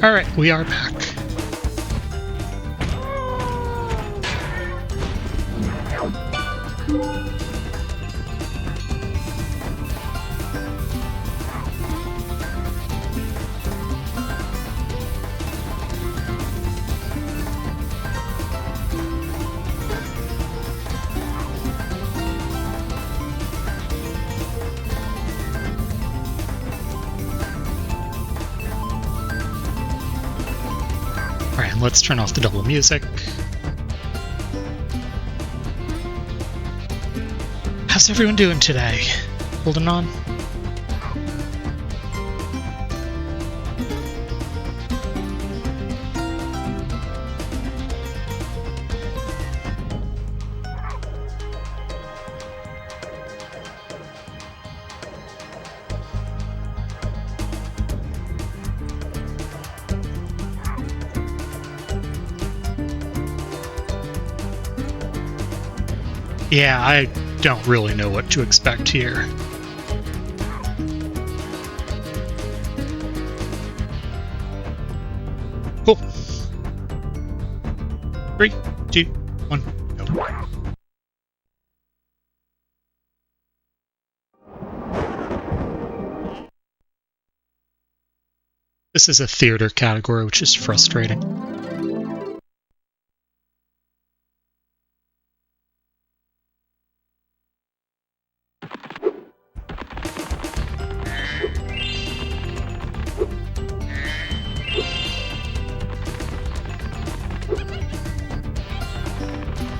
Alright, we are back. Alright, let's turn off the double music. How's everyone doing today? Holding on? Yeah, I don't really know what to expect here. Cool. 3, 2, 1, go. This is a theater category, which is frustrating.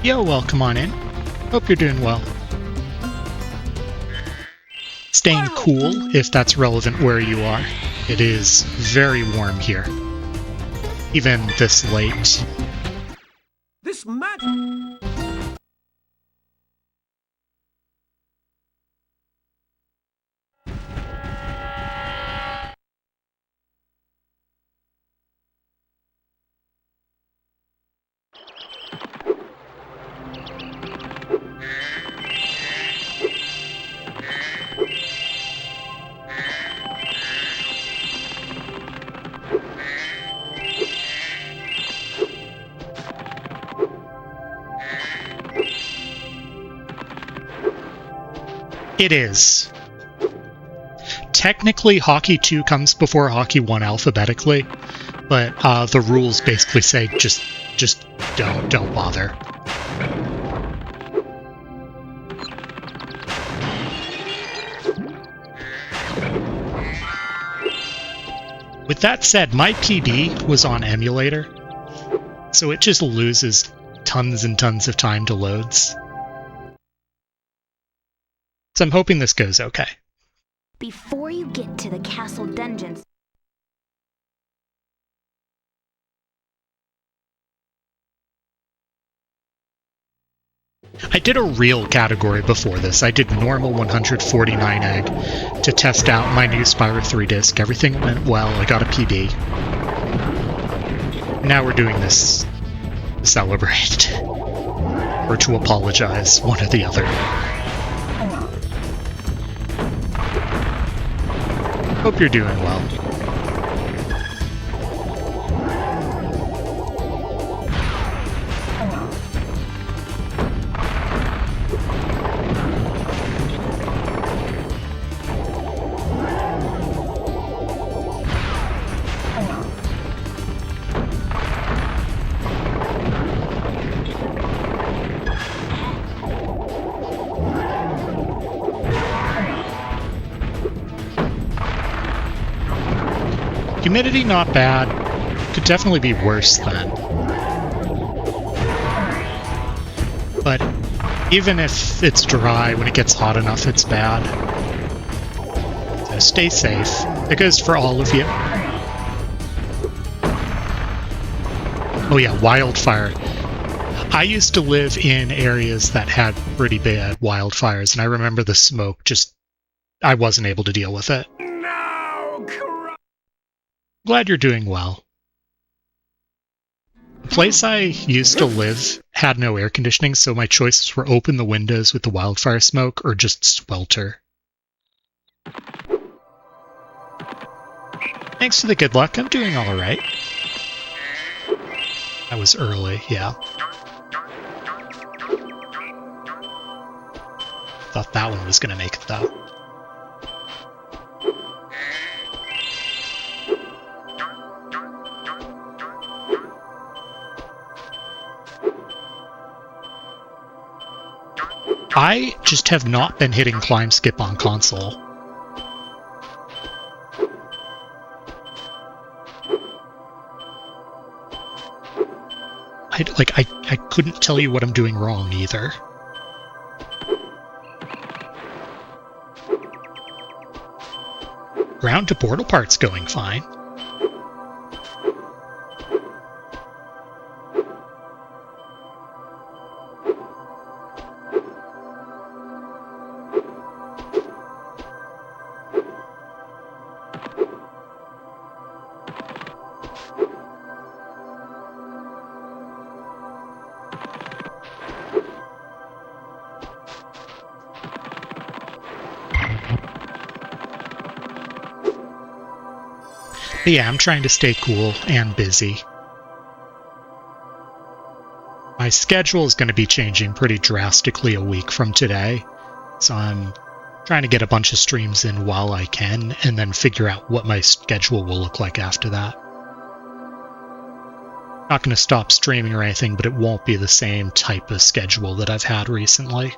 Yo, welcome on in. Hope you're doing well. Staying cool, if that's relevant where you are. It is very warm here. Even this late. This magic. It is. Technically, Hockey 2 comes before Hockey 1 alphabetically, but the rules basically say just don't bother. With that said, my PB was on emulator, so it just loses tons and tons of time to loads. So I'm hoping this goes okay. Before you get to the castle dungeons, I did a real category before this. I did normal 149 egg to test out my new Spyro 3 disc. Everything went well. I got a PB. Now we're doing this to celebrate. Or to apologize, one or the other. Hope you're doing well. Humidity not bad. Could definitely be worse then. But even if it's dry, when it gets hot enough, it's bad. So stay safe. It goes for all of you. Oh yeah, wildfire. I used to live in areas that had pretty bad wildfires, and I remember the smoke I wasn't able to deal with it. Glad you're doing well. The place I used to live had no air conditioning, so my choices were open the windows with the wildfire smoke or just swelter. Thanks for the good luck. I'm doing all right. That was early, yeah. Thought that one was going to make it, though. I just have not been hitting climb skip on console. I couldn't tell you what I'm doing wrong either. Ground to portal part's going fine. But yeah, I'm trying to stay cool and busy. My schedule is going to be changing pretty drastically a week from today, so I'm trying to get a bunch of streams in while I can, and then figure out what my schedule will look like after that. Not going to stop streaming or anything, but it won't be the same type of schedule that I've had recently.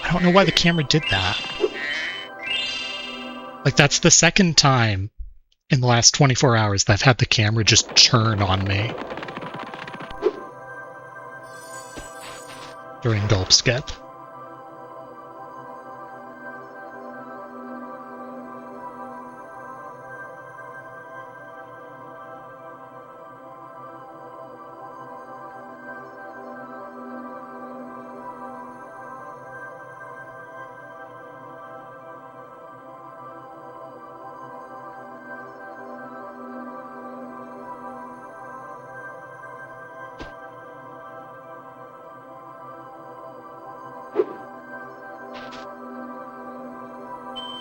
I don't know why the camera did that. Like, that's the second time in the last 24 hours that I've had the camera just turn on me during gulp skip.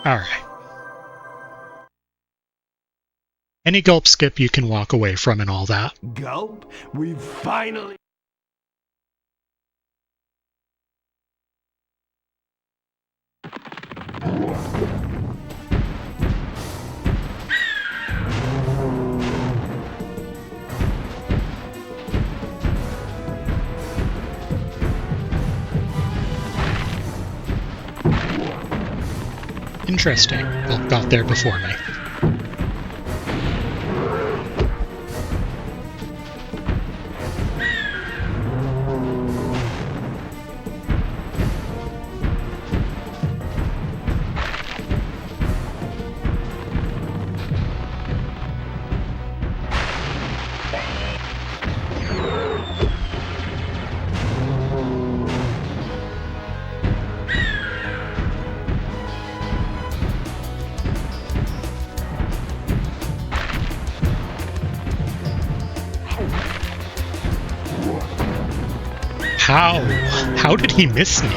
Alright. Any gulp skip you can walk away from and all that. Gulp, we finally... Interesting. Gulp got there before me. How did he miss me?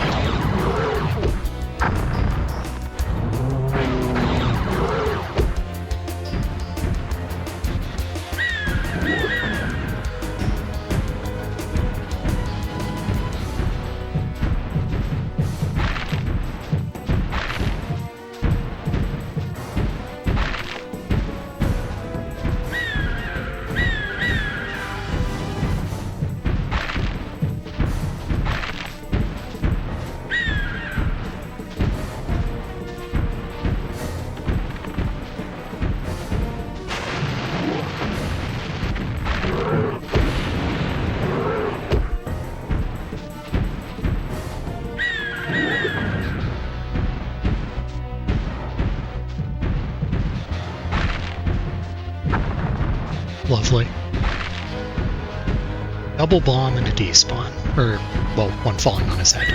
Double bomb and a despawn. Or, well, one falling on his head.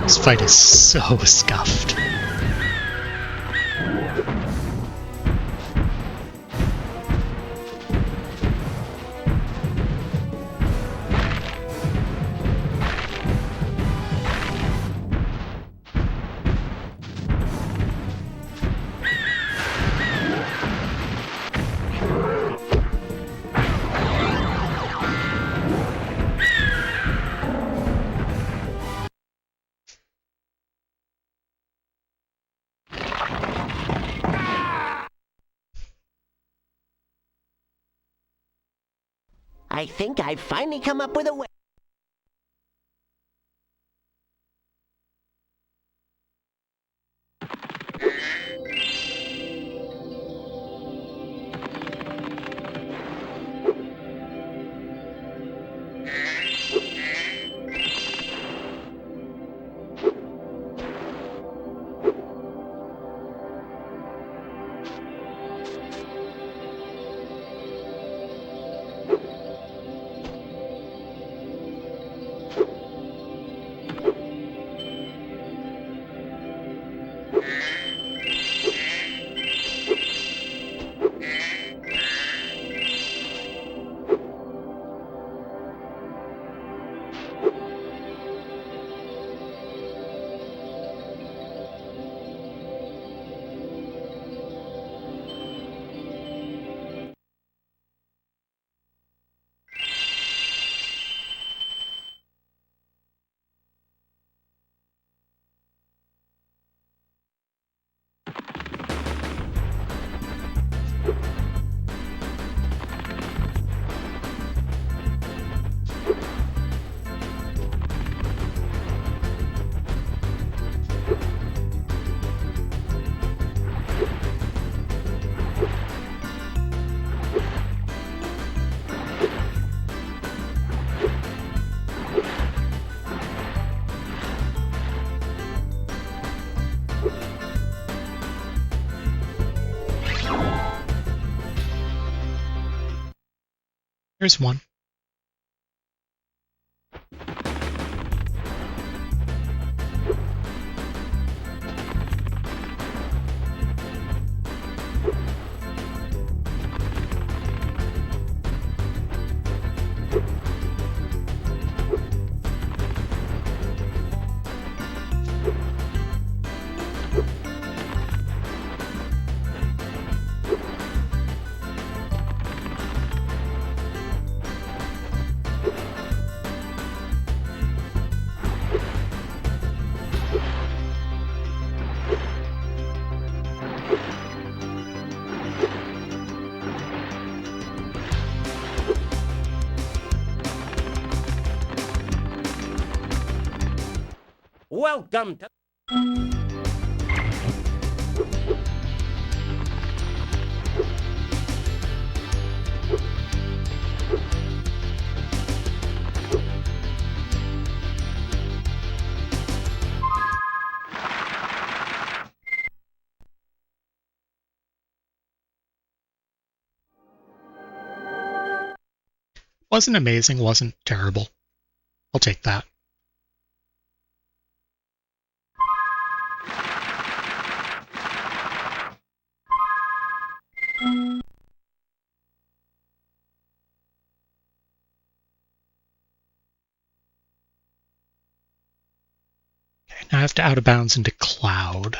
This fight is so scuffed. I think I've finally come up with a way. Here's one. Welcome to... Wasn't amazing, wasn't terrible. I'll take that. Okay, now I have to out of bounds into Cloud.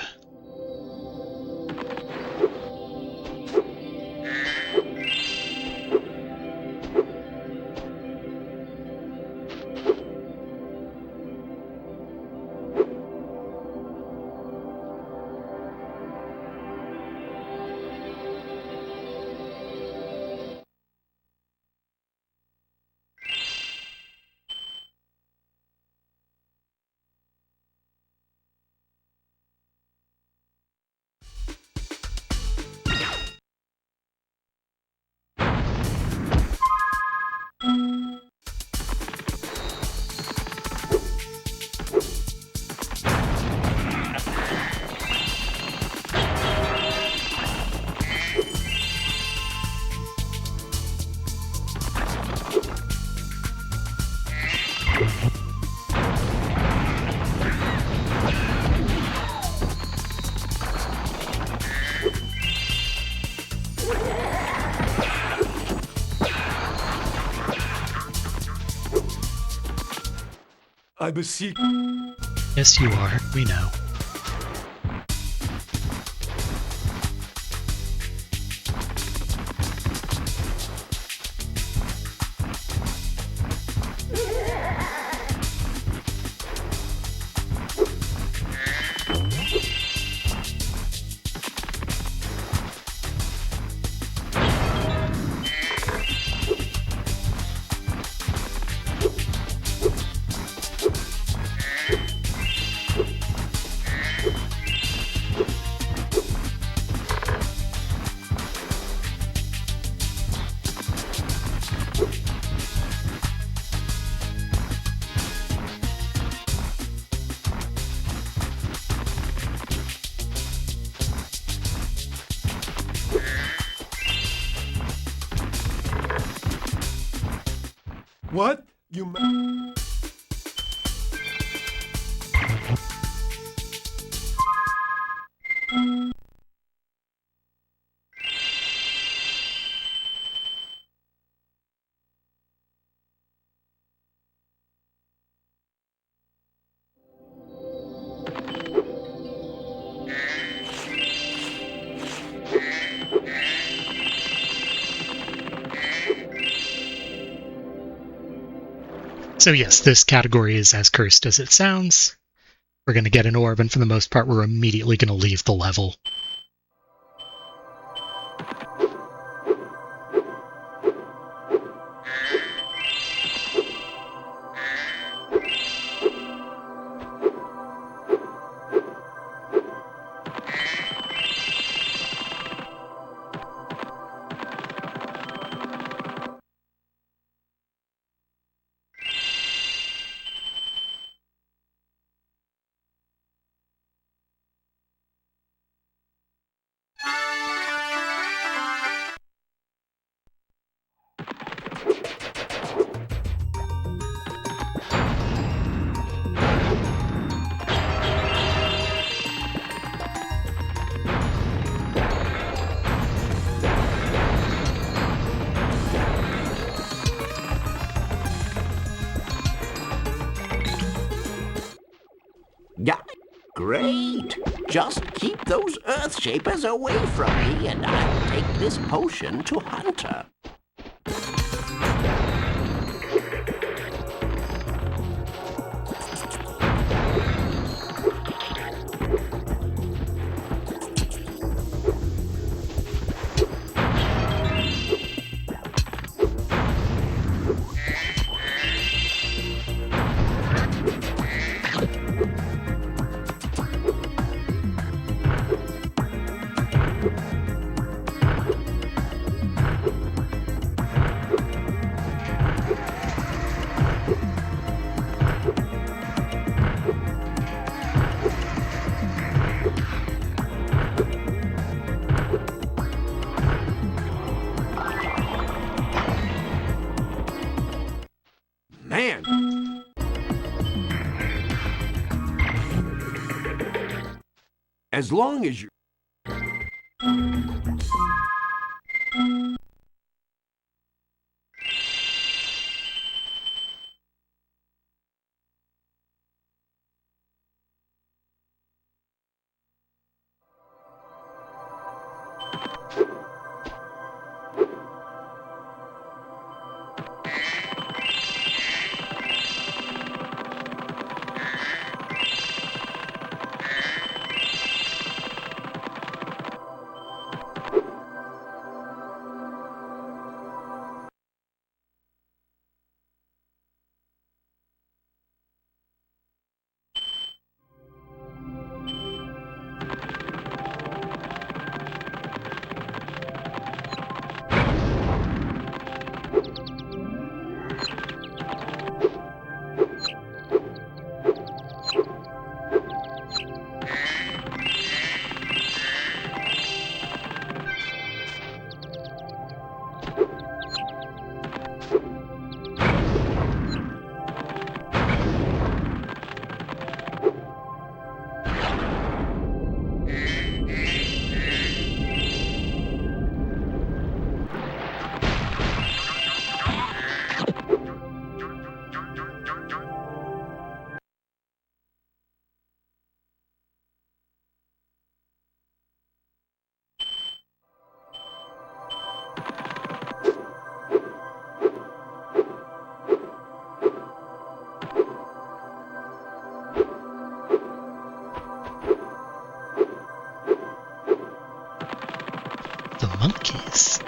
I beseech. Yes, you are. We know. What? You ma- So yes, this category is as cursed as it sounds. We're going to get an orb, and for the most part, we're immediately going to leave the level. Yeah, great. Just keep those Earth Shapers away from me, and I'll take this potion to Hunter. Man. As long as you. monkeys.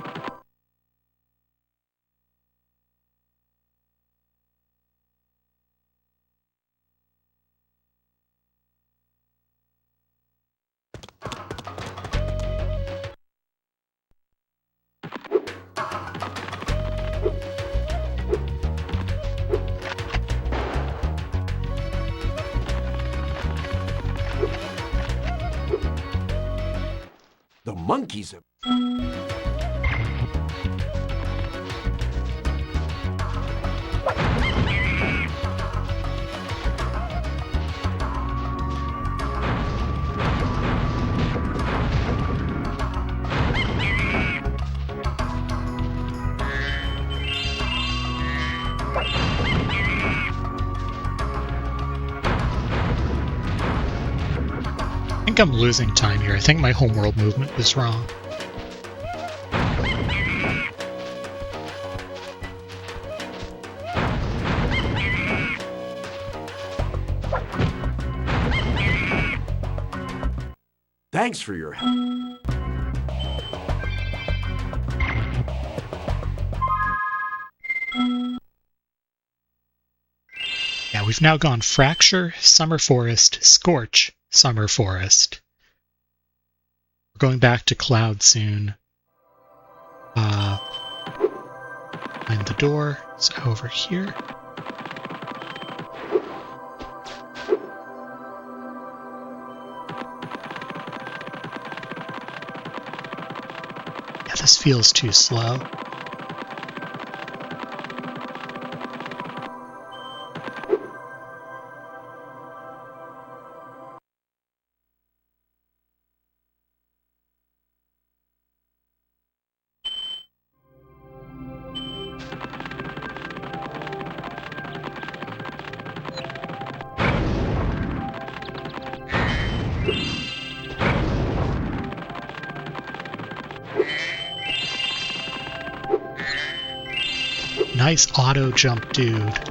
The monkeys have... I think I'm losing time here. I think my homeworld movement was wrong. Thanks for your help. Yeah, we've now gone Fracture, Summer Forest, Scorch, Summer Forest. We're going back to Cloud soon. Find the door. It's over here. Yeah, this feels too slow. Nice auto jump, dude.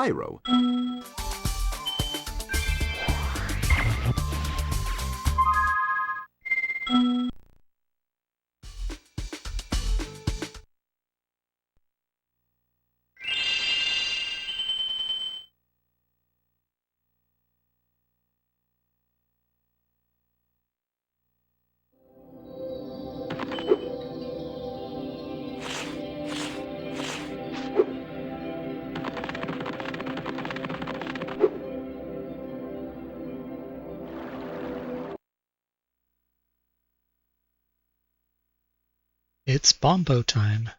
Spyro. It's Bombo time.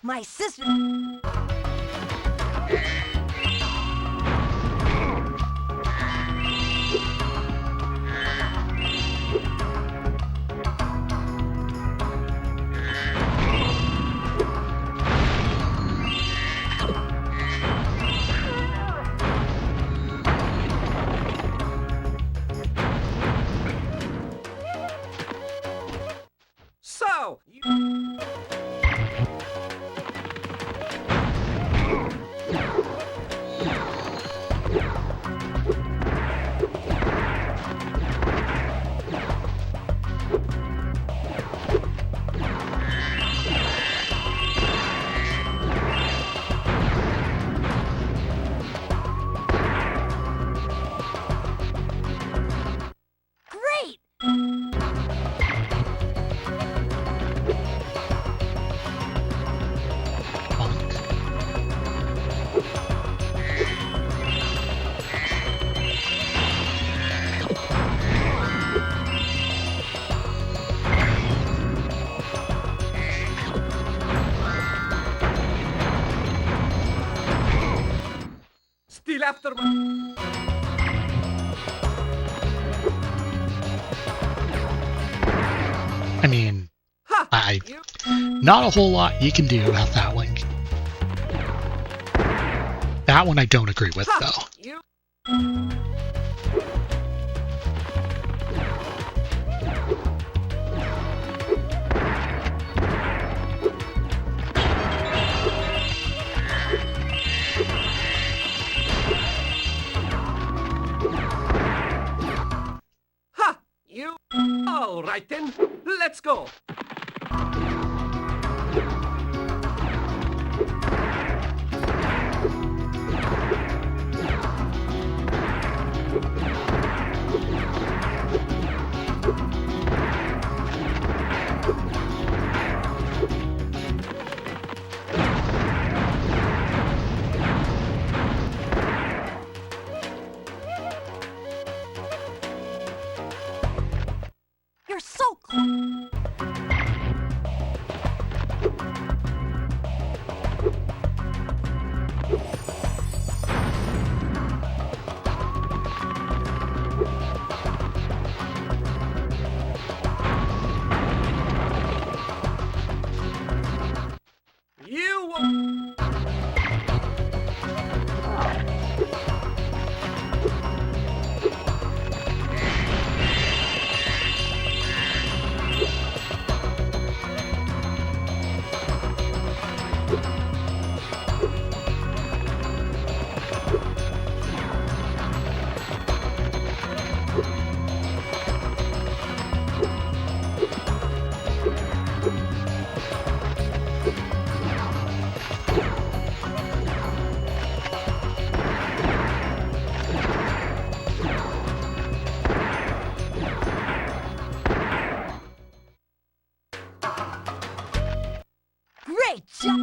My sister. So, Great! Bonk. still after my... I mean, Ha! You... not a whole lot you can do about that one. That one I don't agree with, Ha! though. You... Ha! You... All right then, let's go. You're so close. You... Great job.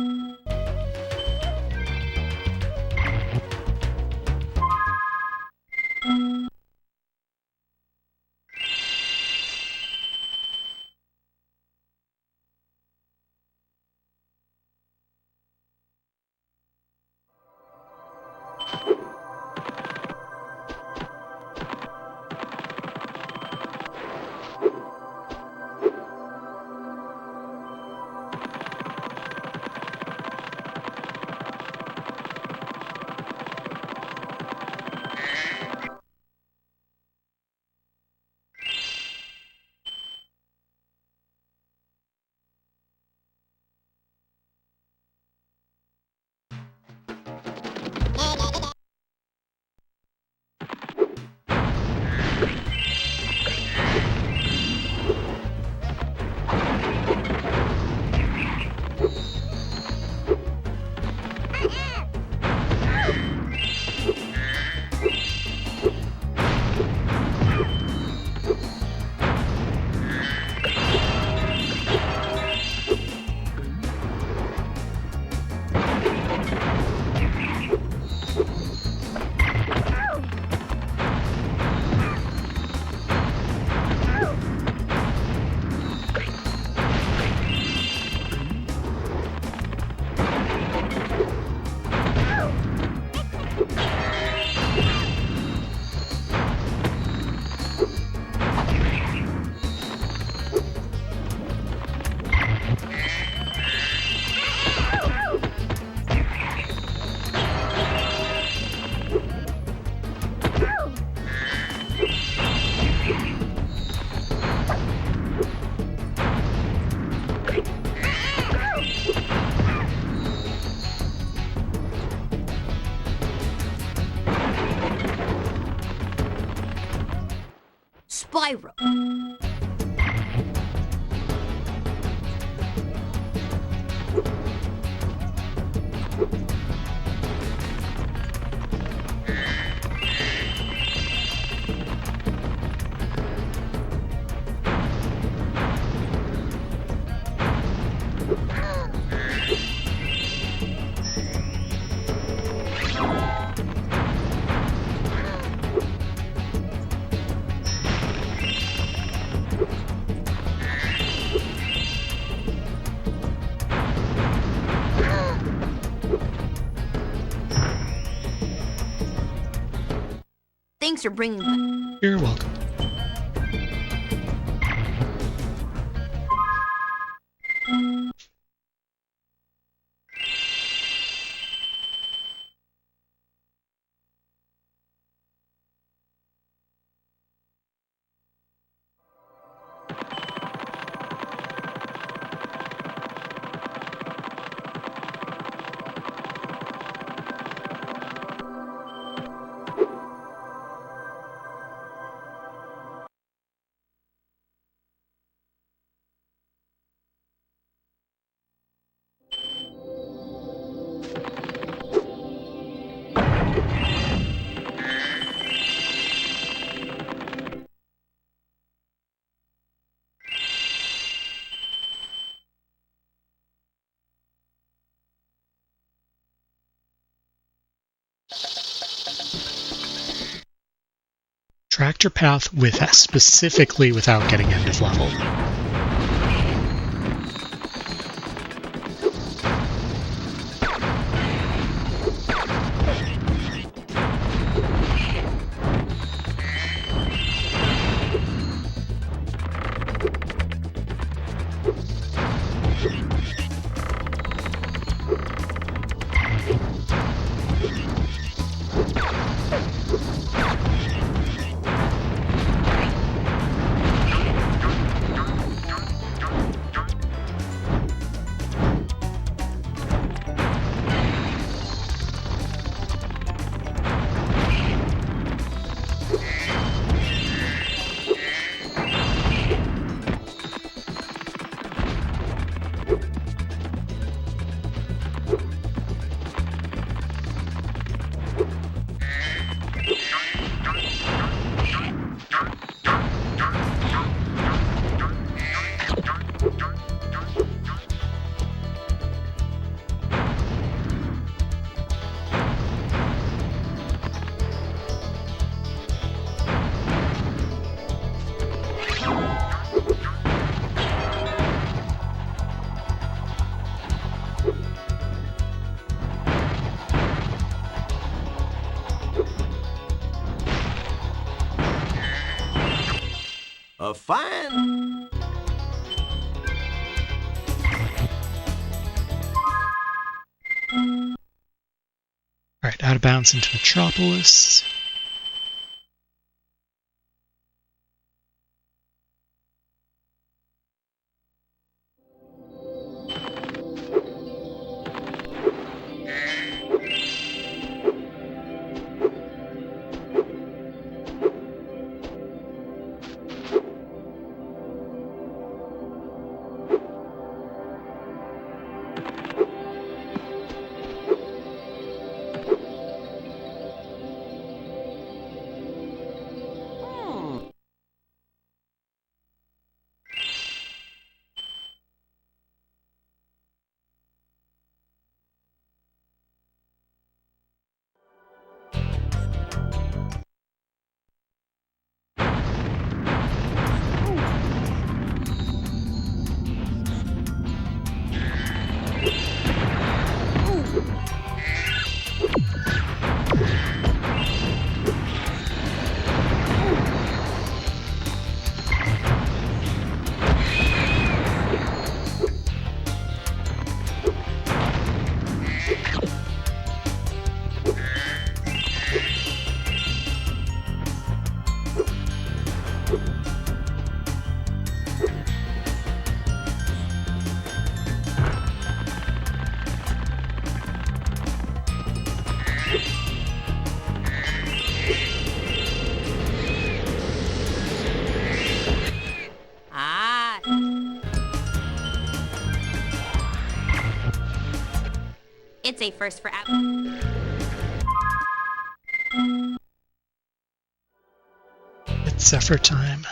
Spyro. Thanks for bringing back. You're welcome. Tractor path with specifically without getting end of level. A fine... Alright, out of bounds into Metropolis. It's a first for app. It's Zephyr time.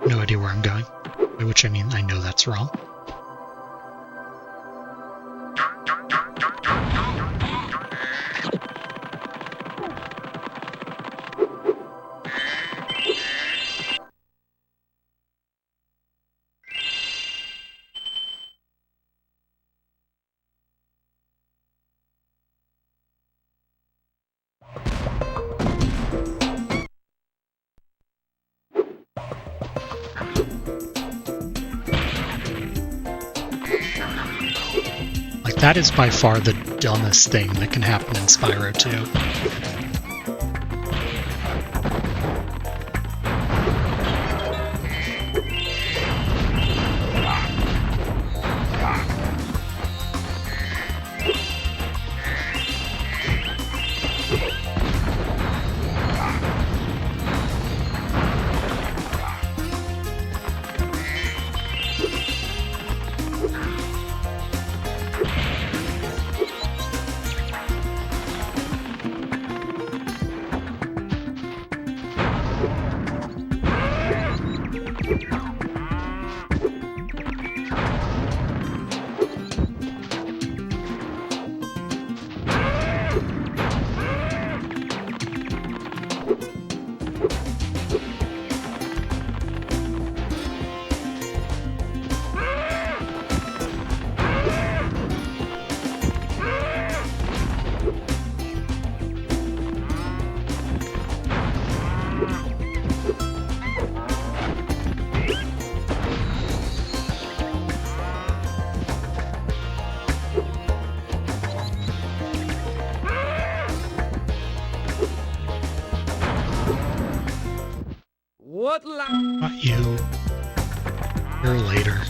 No idea where I'm going. By which I mean I know that's wrong. Like, that is by far the dumbest thing that can happen in Spyro 2. What la... Not you. You're later.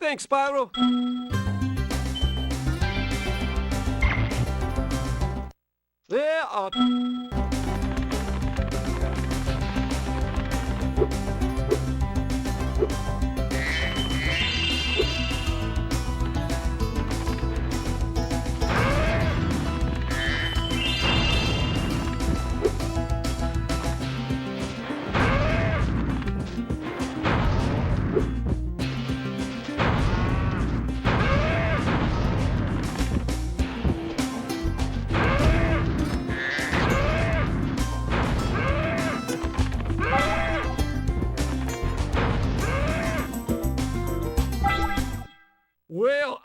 Thanks, Spyro. There are... Well...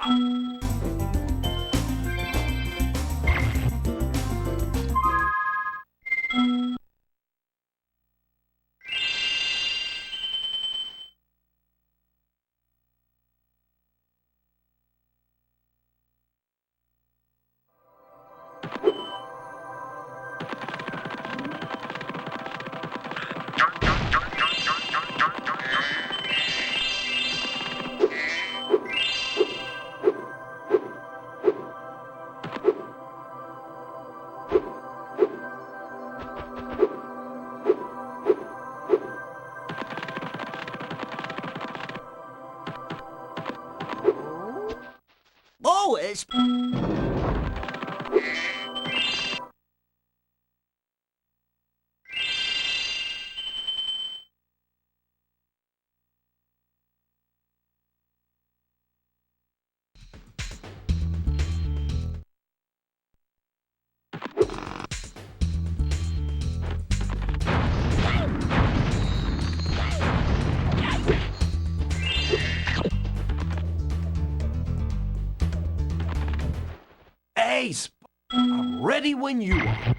do it. Hey, I'm ready when you are.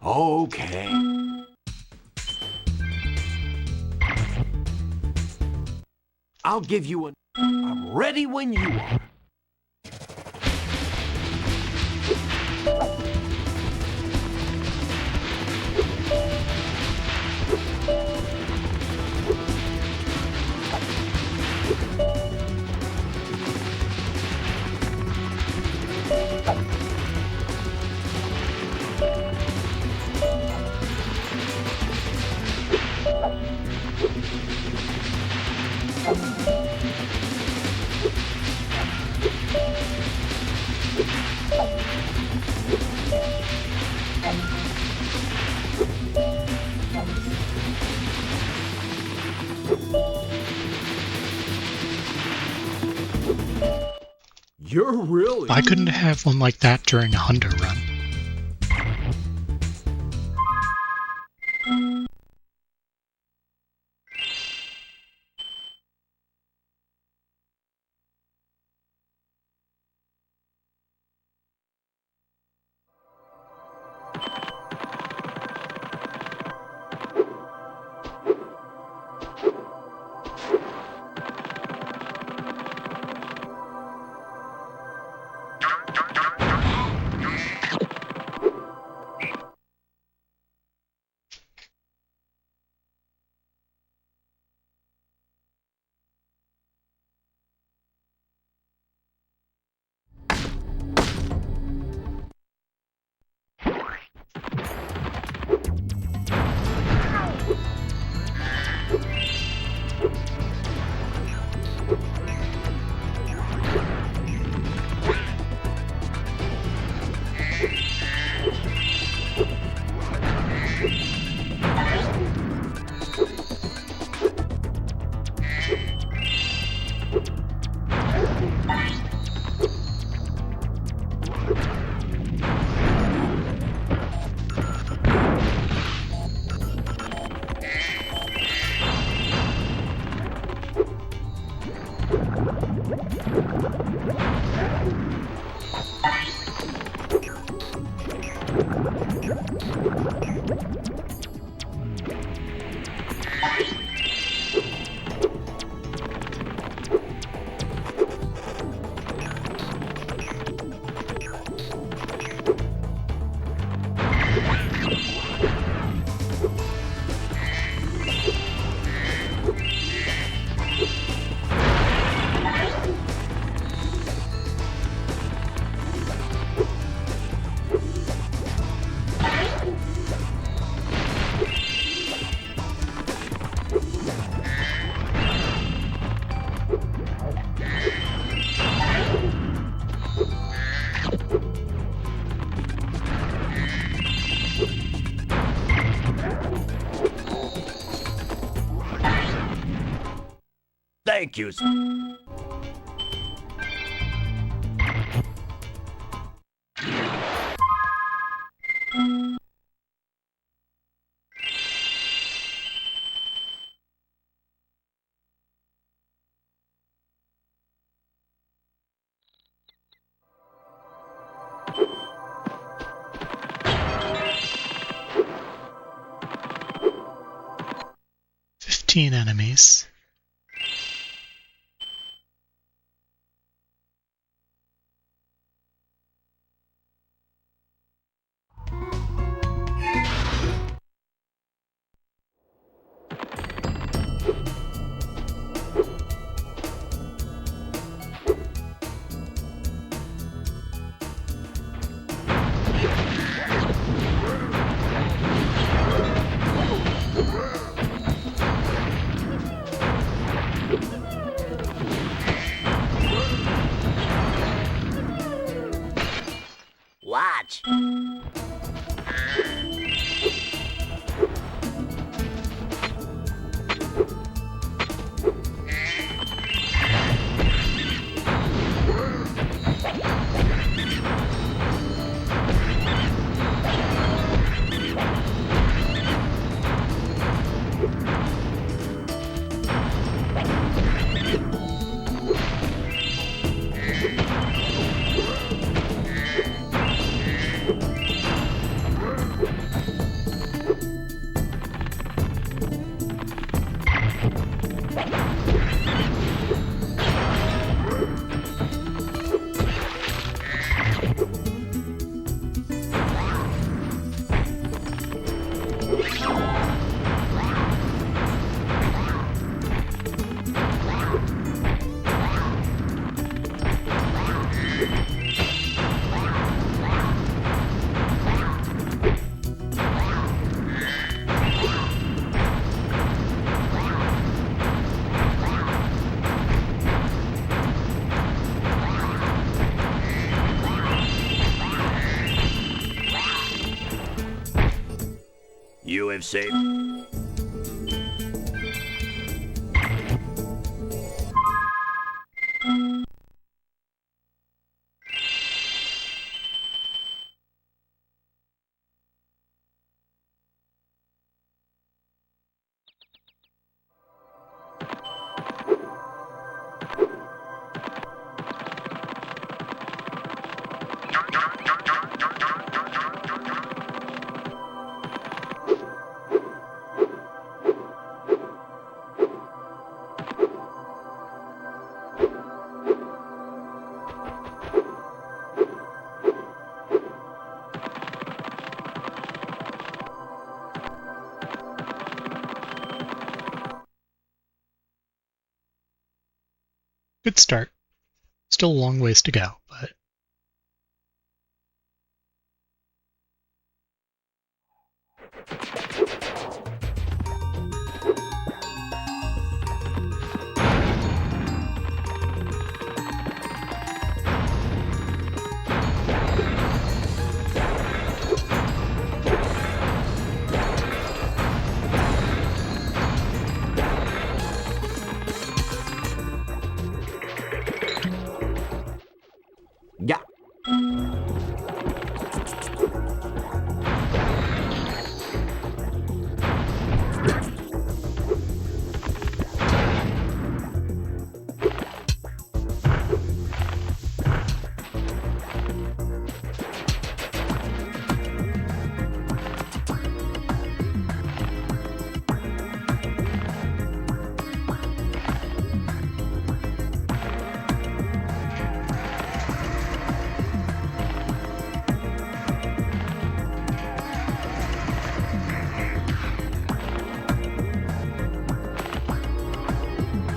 Okay. I'll give you I'm ready when you are. You're really... Why couldn't I have one like that during a Hundo run? Thank you. Enemies. Watch. You have saved. Good start. Still a long ways to go, but Yeah.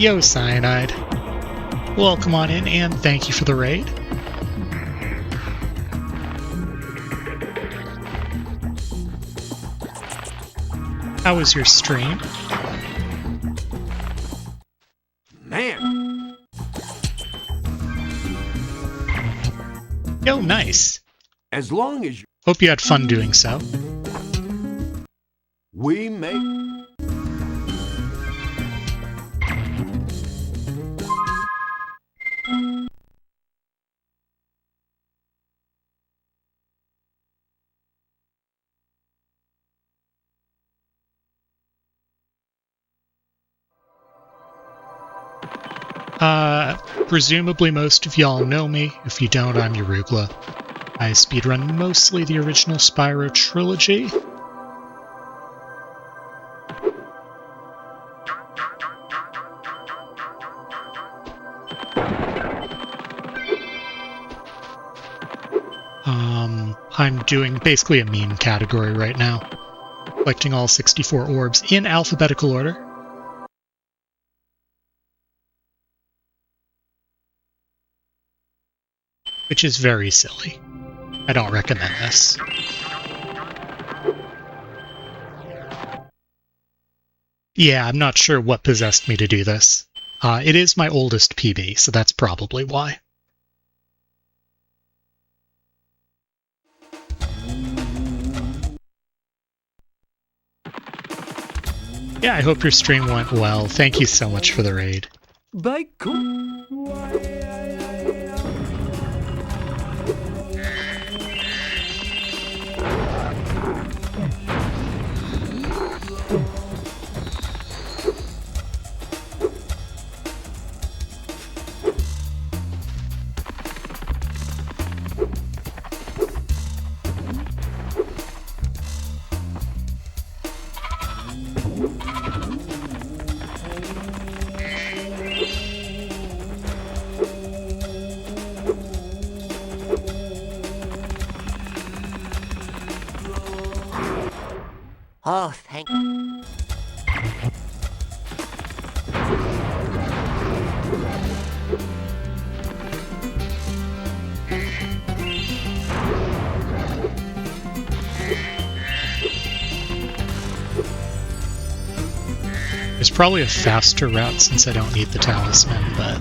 yo, Cyanide. Welcome on in, and thank you for the raid. How was your stream? Man, Yo, nice. as long as Hope you had fun doing so. we make... Presumably most of y'all know me. If you don't, I'm Urugla. I speedrun mostly the original Spyro trilogy. I'm doing basically a meme category right now. Collecting all 64 orbs in alphabetical order. Which is very silly. I don't recommend this. Yeah, I'm not sure what possessed me to do this. It is my oldest PB, so that's probably why. Yeah, I hope your stream went well. Thank you so much for the raid. By Oh, thank There's probably a faster route since I don't need the talisman, but...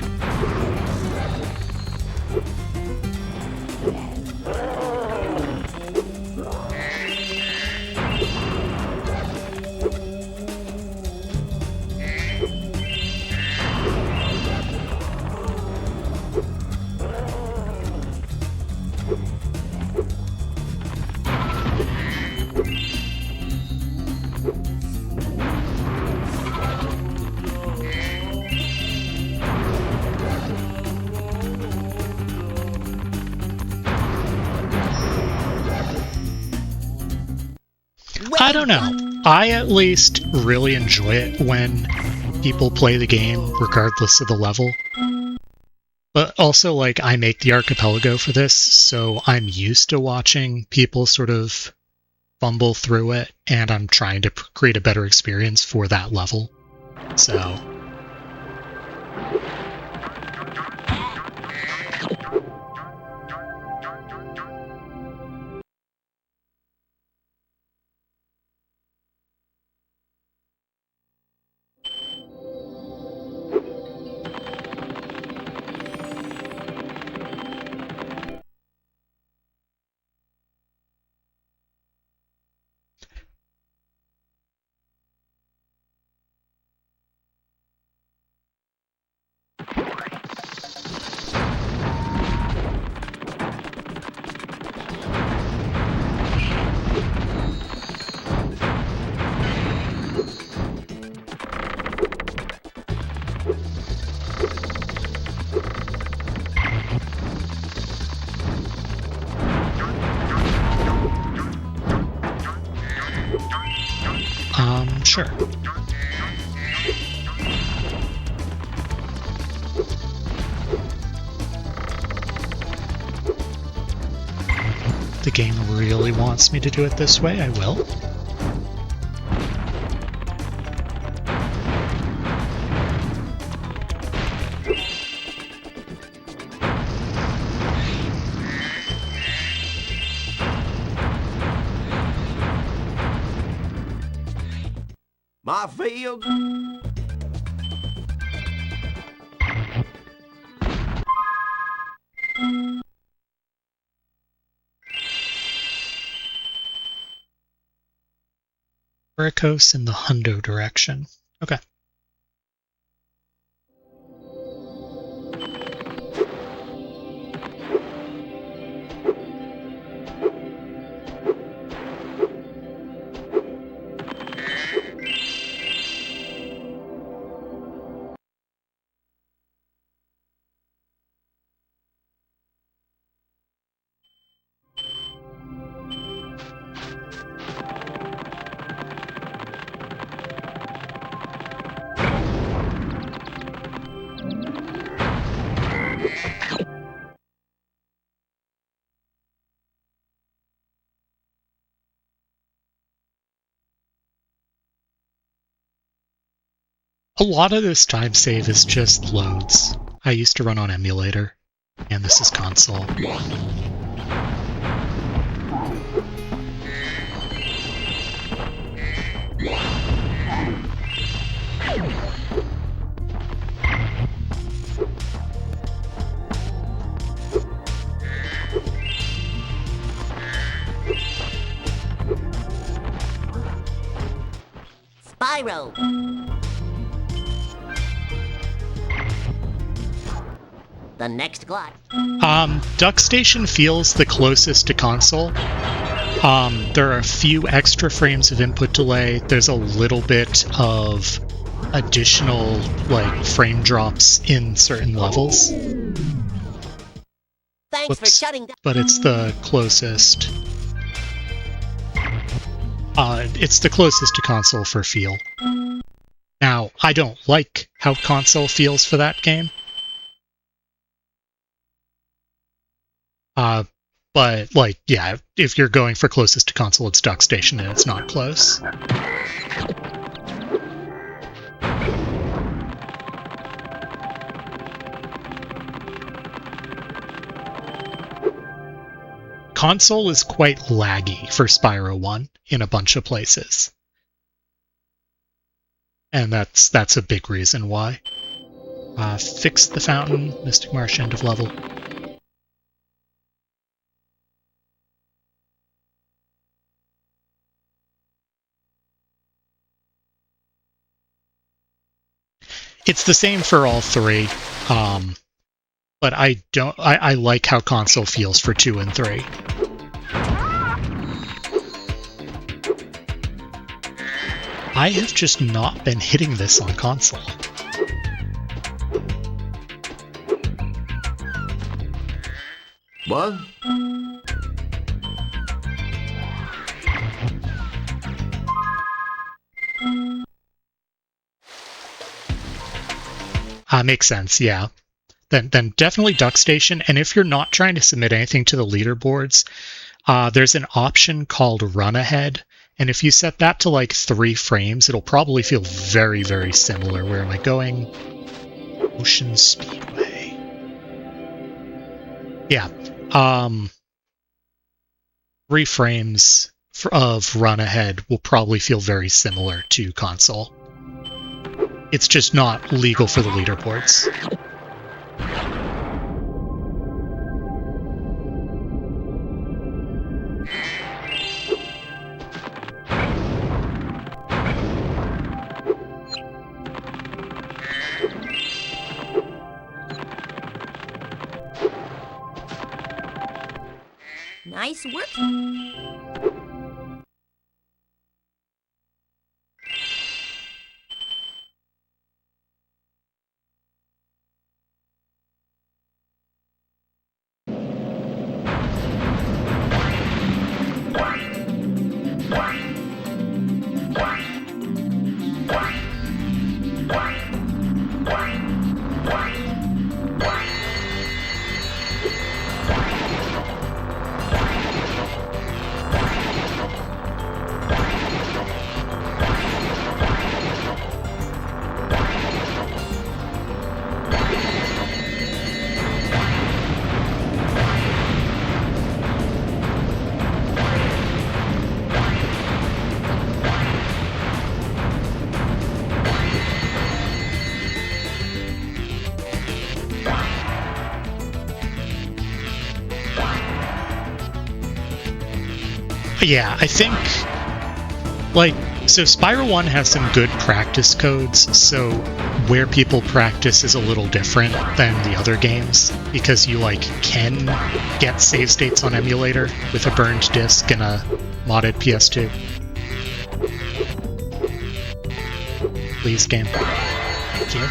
I don't know. I at least really enjoy it when people play the game regardless of the level. But also, like, I make the archipelago for this, so I'm used to watching people sort of fumble through it, and I'm trying to create a better experience for that level. So... sure. If the game really wants me to do it this way, I will. my field. Varicose in the Hundo direction. Okay. A lot of this time save is just loads. I used to run on emulator, and this is console. Spyro. The next glot. Duck Station feels the closest to console. There are a few extra frames of input delay. There's a little bit of additional, like, frame drops in certain levels. Thanks for shutting down. But it's the closest. It's the closest to console for feel. Now, I don't like how console feels for that game. But, like, yeah, if you're going for closest to console, it's Duck Station, and it's not close. Console is quite laggy for Spyro 1 in a bunch of places. And that's a big reason why. Fix the fountain, Mystic Marsh, end of level. It's the same for all three, but I like how console feels for 2 and 3. I have just not been hitting this on console. What? Makes sense, yeah. Then definitely Duck Station, and if you're not trying to submit anything to the leaderboards, there's an option called Run Ahead, and if you set that to like 3 frames, it'll probably feel very, very similar. Where am I going? Ocean Speedway. Yeah. 3 frames of Run Ahead will probably feel very similar to console. It's just not legal for the leaderboards. Nice work. Yeah, I think, like, so Spyro 1 has some good practice codes, so where people practice is a little different than the other games, because you, like, can get save states on emulator with a burned disc and a modded PS2. Please, game. Thank you.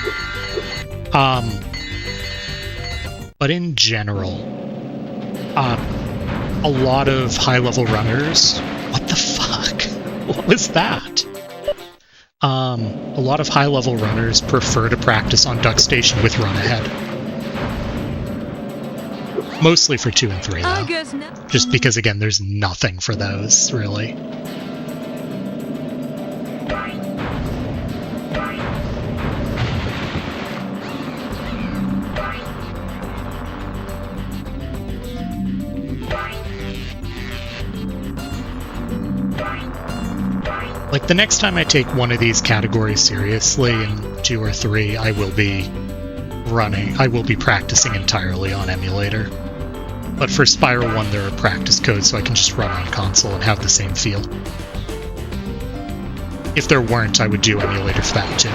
But in general, a lot of high-level runners... What the fuck? What was that? A lot of high-level runners prefer to practice on Duck Station with Run Ahead. Mostly for 2 and 3, though. Just because, again, there's nothing for those, really. Like, the next time I take one of these categories seriously, in 2 or 3, I will be practicing entirely on emulator. But for Spyro 1, there are practice codes, so I can just run on console and have the same feel. if there weren't, I would do emulator for that too.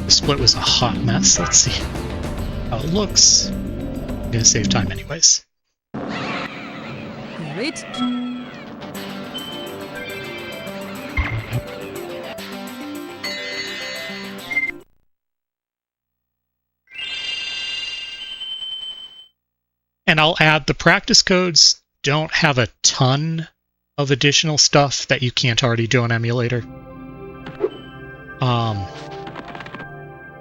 The split was a hot mess. Let's see how it looks. I'm gonna save time anyways. Great. And I'll add, the practice codes don't have a ton of additional stuff that you can't already do on emulator.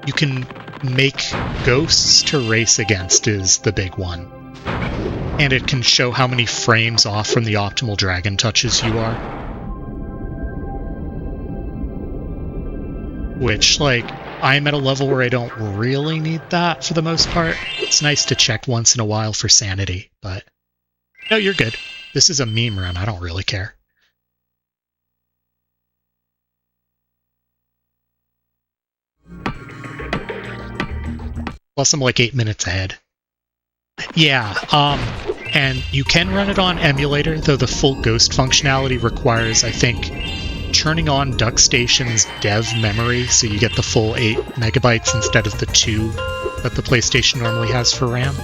You can make ghosts to race against is the big one. And it can show how many frames off from the optimal dragon touches you are. Which, like, I'm at a level where I don't really need that for the most part. It's nice to check once in a while for sanity, but... No, you're good. This is a meme run, I don't really care. Plus I'm like 8 minutes ahead. Yeah, and you can run it on emulator, though the full ghost functionality requires, I think, turning on DuckStation's dev memory, so you get the full 8 megabytes instead of the 2 that the PlayStation normally has for RAM.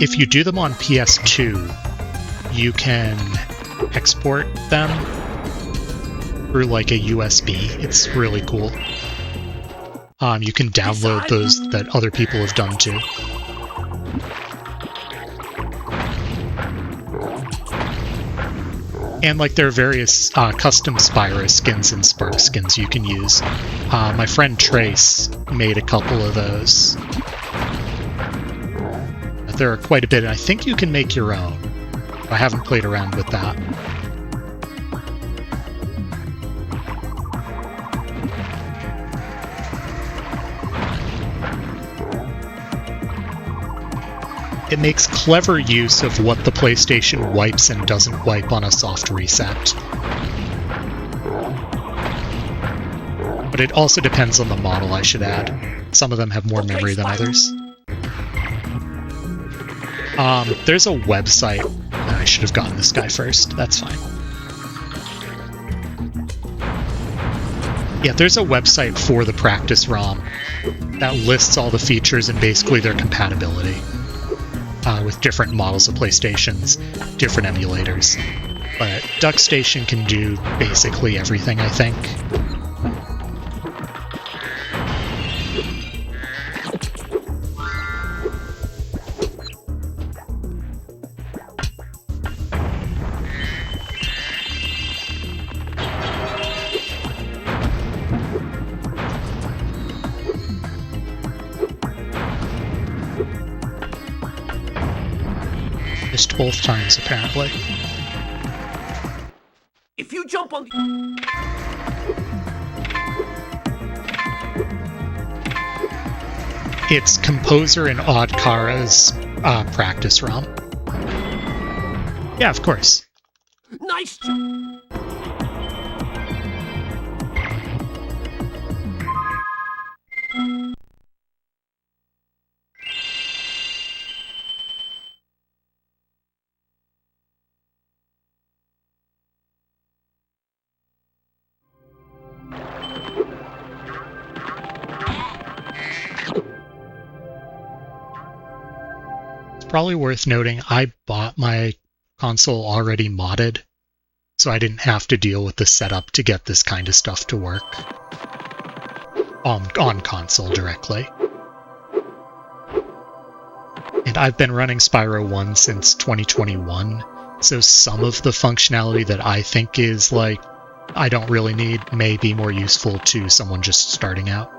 If you do them on PS2, you can export them through like a USB. It's really cool. You can download those that other people have done too. And like there are various custom Spyro skins and Spark skins you can use. My friend Trace made a couple of those. There are quite a bit, and I think you can make your own. I haven't played around with that. It makes clever use of what the PlayStation wipes and doesn't wipe on a soft reset. But it also depends on the model, I should add. Some of them have more memory than others. There's a website. I should have gotten this guy first. That's fine. Yeah, there's a website for the practice ROM that lists all the features and basically their compatibility. With different models of PlayStations, different emulators. But DuckStation can do basically everything, I think. Missed both times, apparently. If you jump on the... It's Composer and Oddkara's practice ROM. Yeah, of course. Nice jump! Probably worth noting, I bought my console already modded, so I didn't have to deal with the setup to get this kind of stuff to work on console directly. And I've been running Spyro 1 since 2021, so some of the functionality that I think is like, I don't really need, may be more useful to someone just starting out.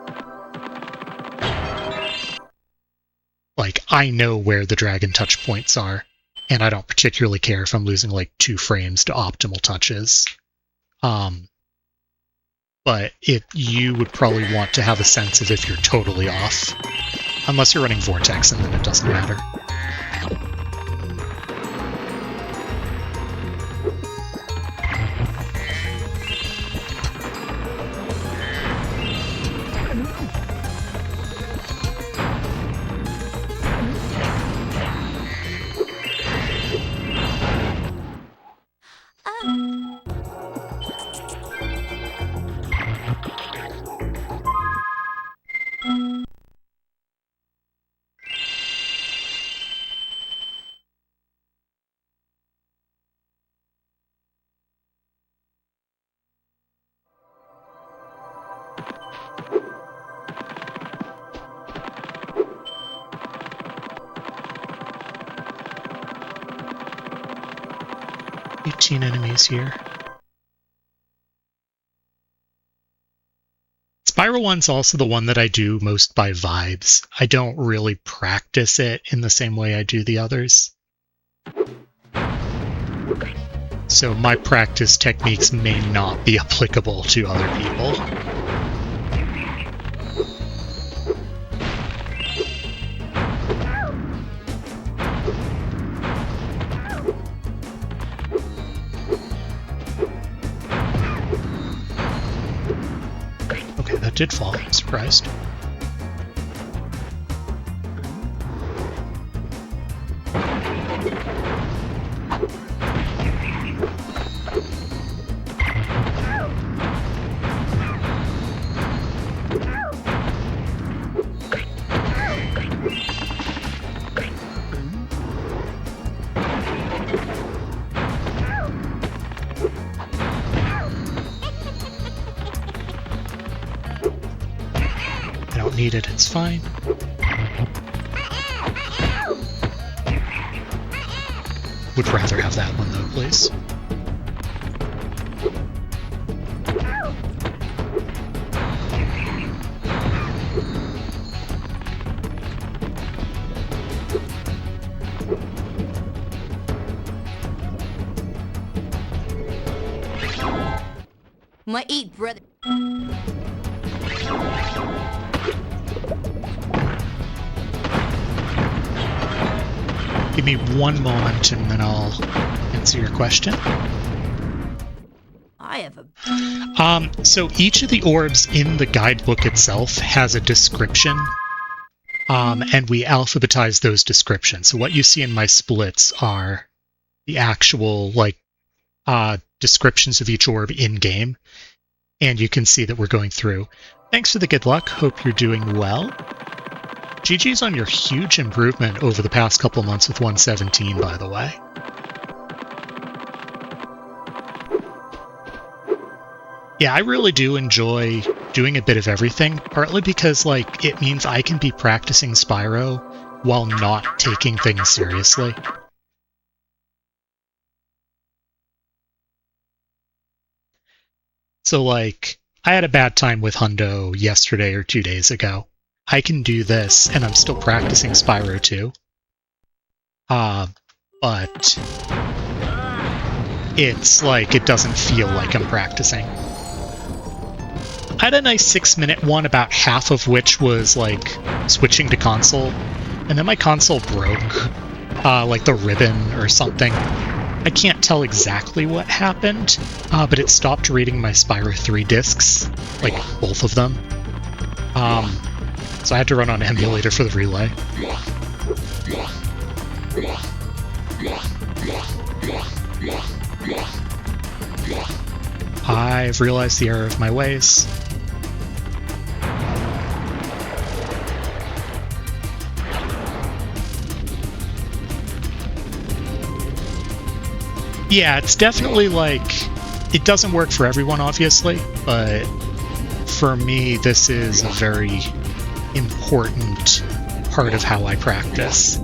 Like, I know where the dragon touch points are, and I don't particularly care if I'm losing like 2 frames to optimal touches. But but you would probably want to have a sense of if you're totally off. Unless you're running Vortex, and then it doesn't matter. Enemies here. Spyro 1's also the one that I do most by vibes. I don't really practice it in the same way I do the others. So my practice techniques may not be applicable to other people. Did fall. I'm surprised. Need it, it's fine. Would rather have that one though, please. My eat, brother. Give me one moment and then I'll answer your question. I have a... So each of the orbs in the guidebook itself has a description, and we alphabetize those descriptions. So what you see in my splits are the actual, descriptions of each orb in-game, and you can see that we're going through. Thanks for the good luck. Hope you're doing well. GG's on your huge improvement over the past couple months with 117, by the way. Yeah, I really do enjoy doing a bit of everything, partly because, it means I can be practicing Spyro while not taking things seriously. So, I had a bad time with Hundo yesterday or 2 days ago. I can do this, and I'm still practicing Spyro 2. But it's it doesn't feel like I'm practicing. I had a nice 6-minute one, about half of which was, switching to console, and then my console broke, the ribbon or something. I can't tell exactly what happened, but it stopped reading my Spyro 3 discs, both of them. So I had to run on emulator for the relay. I've realized the error of my ways. Yeah, it's definitely it doesn't work for everyone, obviously, but for me, this is a very important part of how I practice.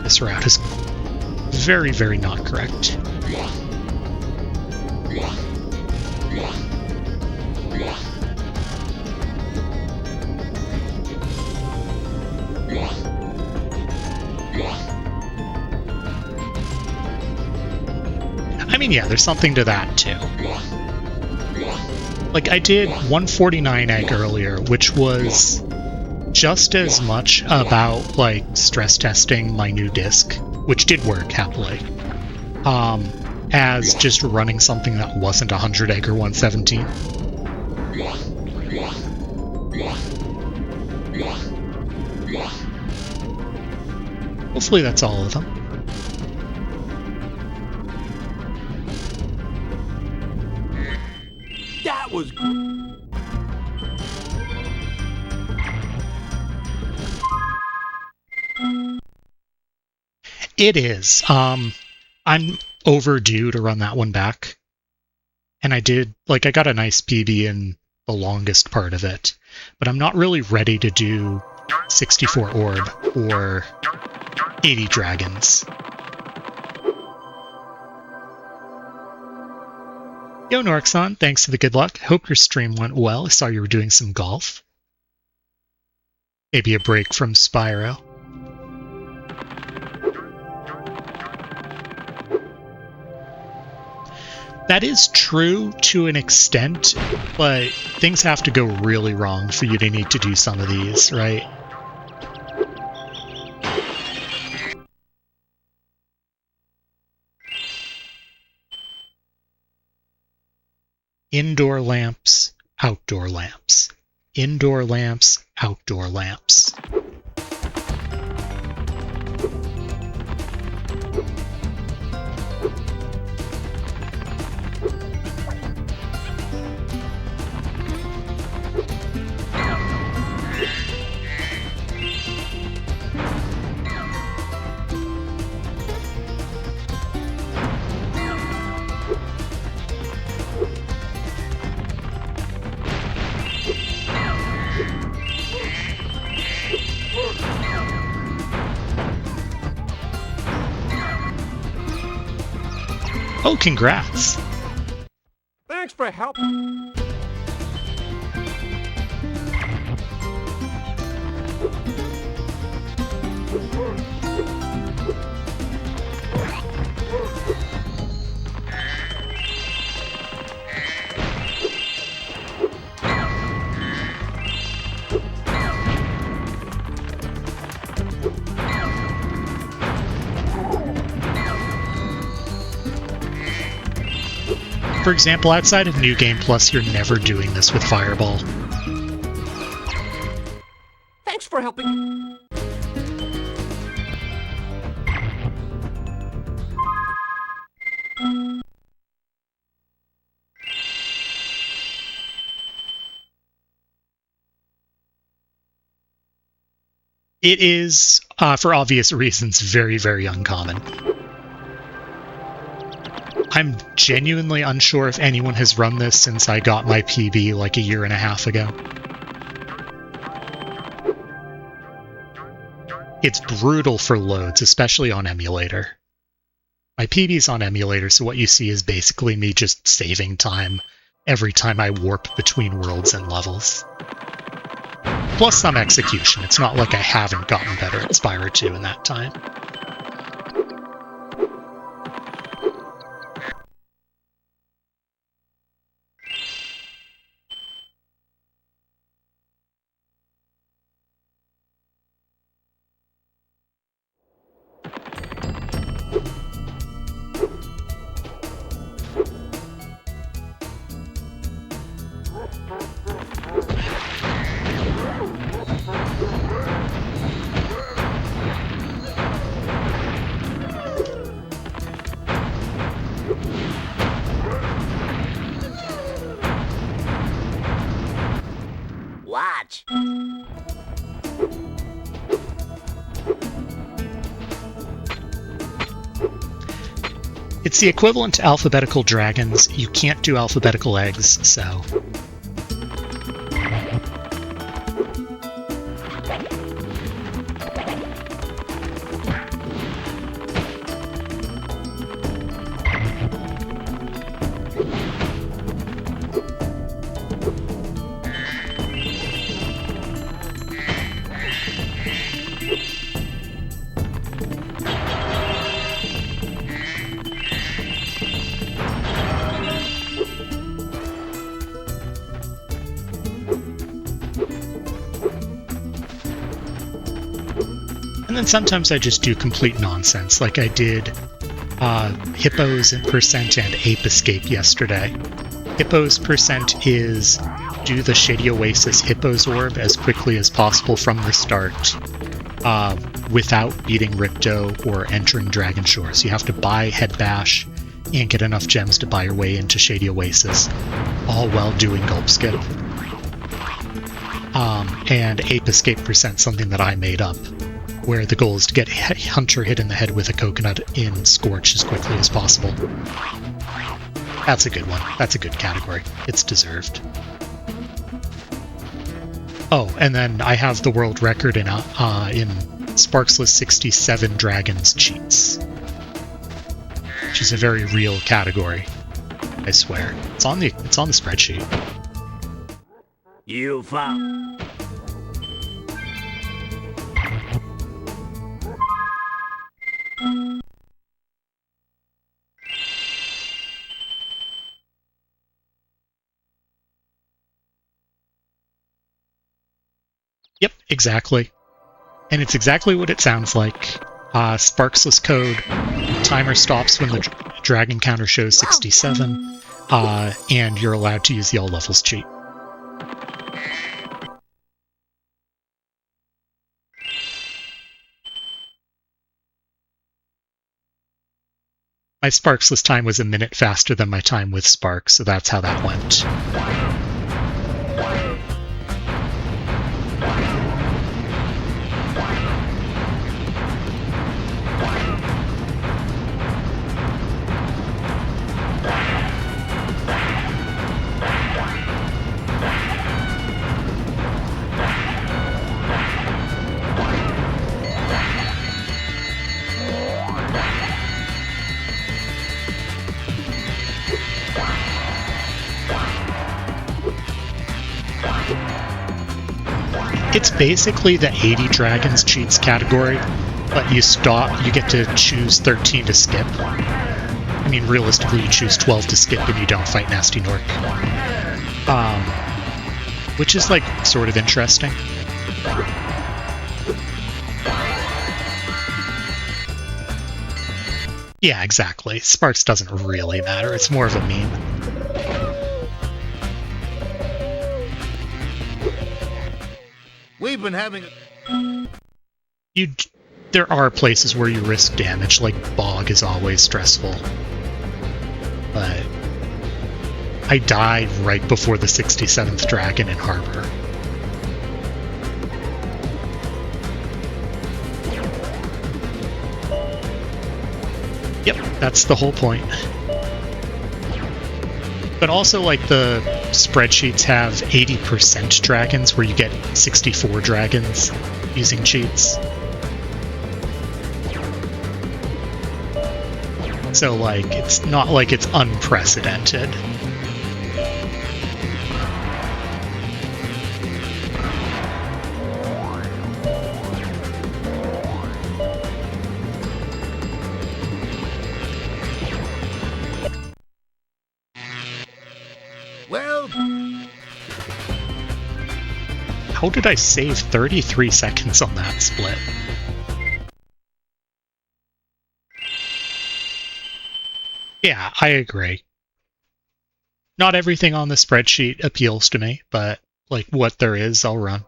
This route is very, very not correct. mean, yeah, there's something to that, too. Like, I did 149 egg earlier, which was just as much about, like, stress testing my new disc, which did work, happily, as just running something that wasn't 100 egg or 117. Hopefully that's all of them. That was It is. I'm overdue to run that one back. And I got a nice PB in the longest part of it. But I'm not really ready to do 64 orb or 80 dragons. Yo, Norixon, thanks for the good luck. Hope your stream went well. I saw you were doing some golf. Maybe a break from Spyro. That is true to an extent, but things have to go really wrong for you to need to do some of these, right? Indoor lamps, outdoor lamps. Indoor lamps, outdoor lamps. Oh, congrats. Thanks for help. For example, outside of New Game Plus, you're never doing this with Fireball. Thanks for helping. It is, for obvious reasons, very, very uncommon. I'm genuinely unsure if anyone has run this since I got my PB like a year and a half ago. It's brutal for loads, especially on emulator. My PB's on emulator, so what you see is basically me just saving time every time I warp between worlds and levels. Plus some execution. It's not like I haven't gotten better at Spyro 2 in that time. Watch. It's the equivalent to alphabetical dragons. You can't do alphabetical eggs, so... And then sometimes I just do complete nonsense, like I did Hippos and percent and Ape Escape yesterday. Hippos percent is do the Shady Oasis Hippos Orb as quickly as possible from the start without beating Ripto or entering Dragon Shore. So you have to buy Head Bash and get enough gems to buy your way into Shady Oasis, all while doing Gulp Skip. And Ape Escape percent, something that I made up, where the goal is to get Hunter hit in the head with a coconut in Scorch as quickly as possible. That's a good one. That's a good category. It's deserved. Oh, and then I have the world record in Sparksless 67 Dragons cheats, which is a very real category. I swear, it's on the spreadsheet. You found. Yep, exactly. And it's exactly what it sounds like. Sparksless code, timer stops when the dragon counter shows 67, and you're allowed to use the all levels cheat. My Sparksless time was a minute faster than my time with Spark, so that's how that went. It's basically the 80 Dragons cheats category, but you get to choose 13 to skip. I mean, realistically, you choose 12 to skip and you don't fight Nasty Nork. Which is, like, sort of interesting. Yeah, exactly. Sparks doesn't really matter. It's more of a meme. We've been having there are places where you risk damage, like Bog is always stressful. But I died right before the 67th Dragon in Harbor. Yep, that's the whole point. But also, like, the spreadsheets have 80% dragons, where you get 64 dragons using cheats. So, like, it's not like it's unprecedented. How did I save 33 seconds on that split? Yeah, I agree. Not everything on the spreadsheet appeals to me, but, like, what there is, I'll run.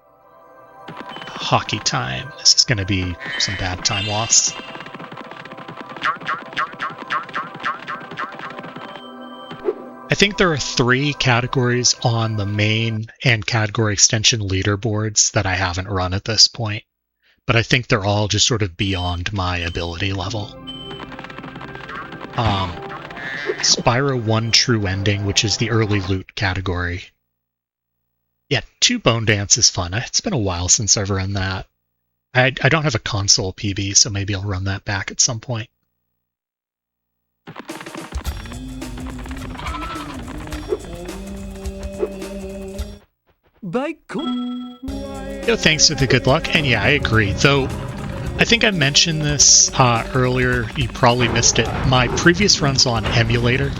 Hockey time. This is going to be some bad time loss. I think there are 3 categories on the main and category extension leaderboards that I haven't run at this point, but I think they're all just sort of beyond my ability level. Spyro 1 True Ending, which is the early loot category. Yeah, 2 Bone Dance is fun. It's been a while since I've run that. I don't have a console PB, so maybe I'll run that back at some point. Thanks for the good luck. And yeah, I agree. Though, I think I mentioned this earlier. You probably missed it. My previous run's on emulator.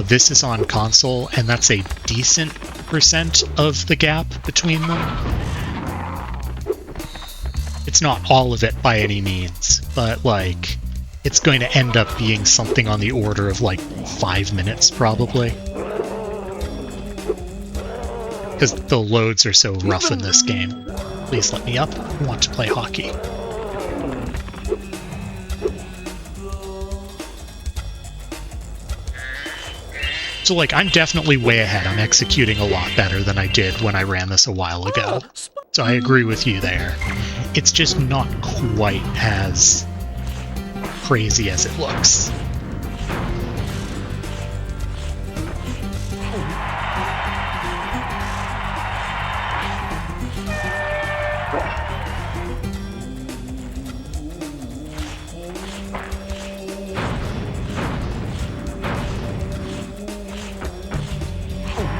This is on console, and that's a decent % of the gap between them. It's not all of it by any means, but like it's going to end up being something on the order of like 5 minutes probably. Because the loads are so rough in this game. Please let me up. I want to play hockey. So, like, I'm definitely way ahead. I'm executing a lot better than I did when I ran this a while ago. So I agree with you there. It's just not quite as crazy as it looks.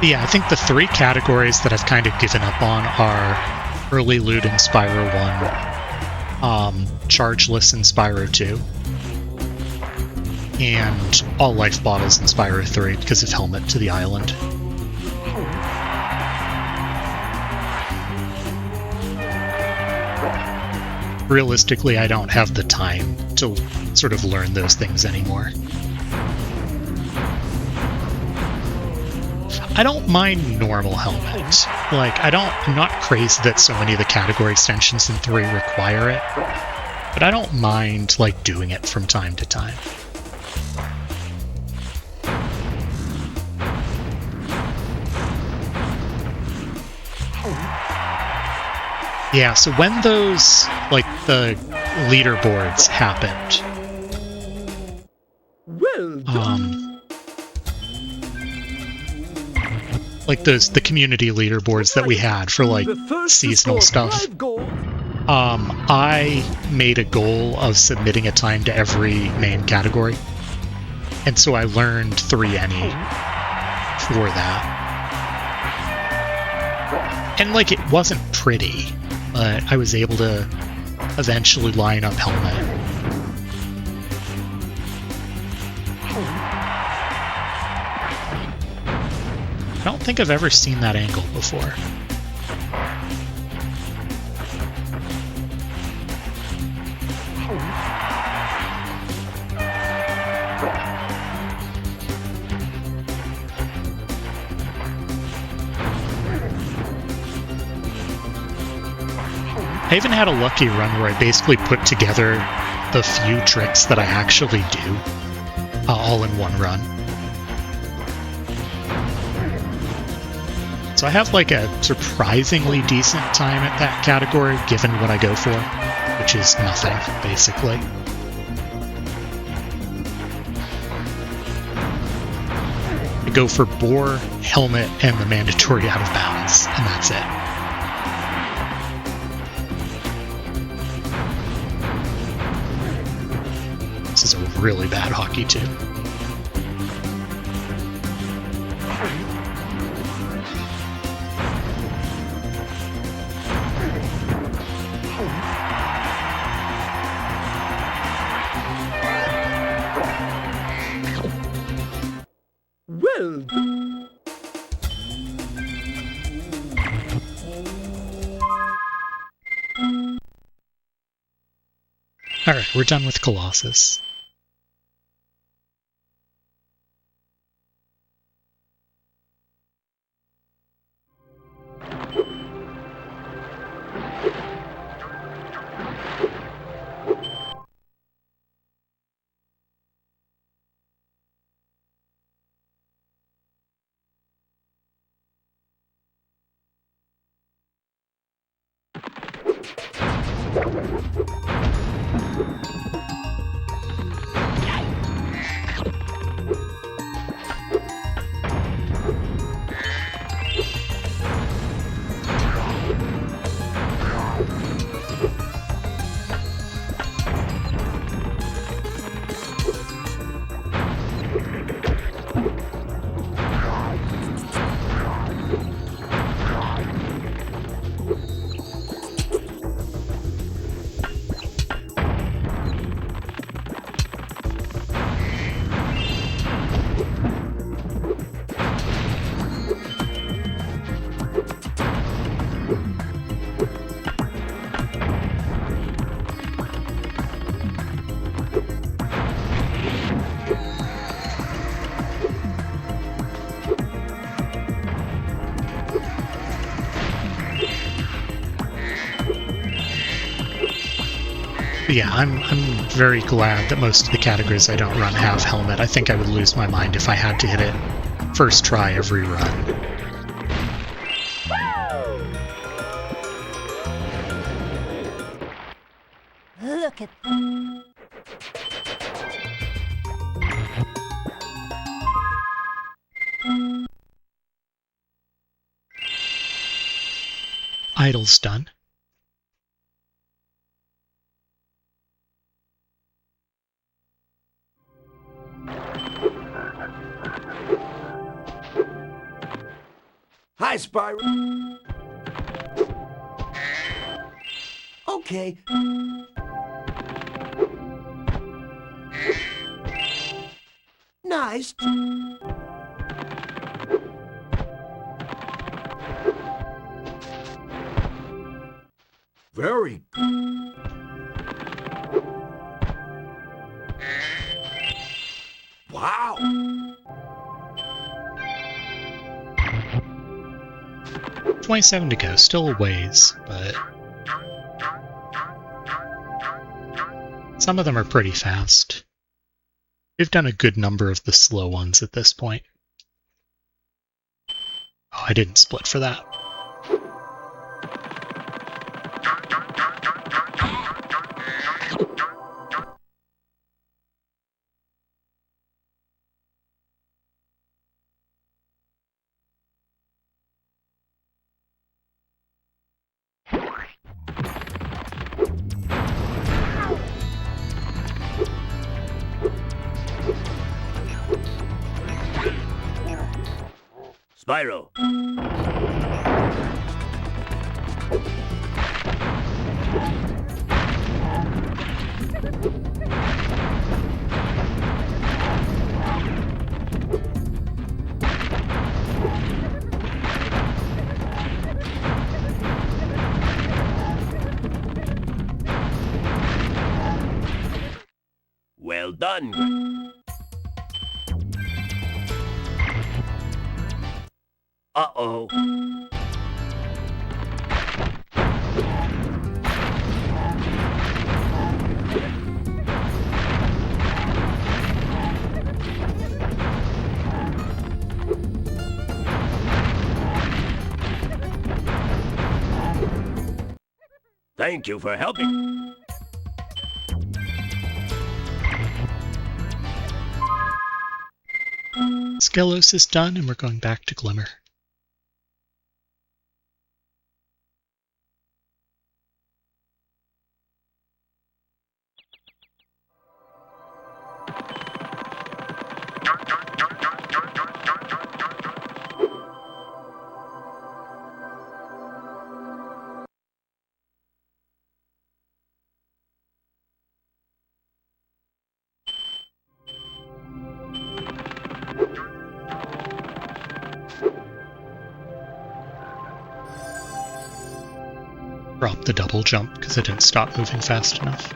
Yeah, I think the 3 categories that I've kind of given up on are early loot in Spyro 1, chargeless in Spyro 2, and all life bottles in Spyro 3 because of Helmet to the Island. Realistically, I don't have the time to sort of learn those things anymore. I don't mind normal helmet. Like, I'm not crazy that so many of the category extensions in 3 require it, but I don't mind, like, doing it from time to time. Yeah, so when those, like, the leaderboards happened, like the community leaderboards that we had for like seasonal stuff, I made a goal of submitting a time to every main category, and so I learned 3 any for that. And like, it wasn't pretty, but I was able to eventually line up Helmet. I don't think I've ever seen that angle before. I even had a lucky run where I basically put together the few tricks that I actually do all in one run. So I have like a surprisingly decent time at that category given what I go for, which is nothing, basically. I go for Boar, Helmet, and the mandatory out of bounds, and that's it. This is a really bad hockey too. Alright, we're done with Colossus. Yeah, I'm very glad that most of the categories I don't run have helmet. I think I would lose my mind if I had to hit it first try every run. Look at Idle's done. Hi, Spyro. Okay. Nice. Very good. Wow. 27 to go, still a ways, but some of them are pretty fast. We've done a good number of the slow ones at this point. Oh, I didn't split for that. Spyro. Well done. Uh-oh. Thank you for helping. Skelos is done, and we're going back to Glimmer. Drop the double jump because it didn't stop moving fast enough.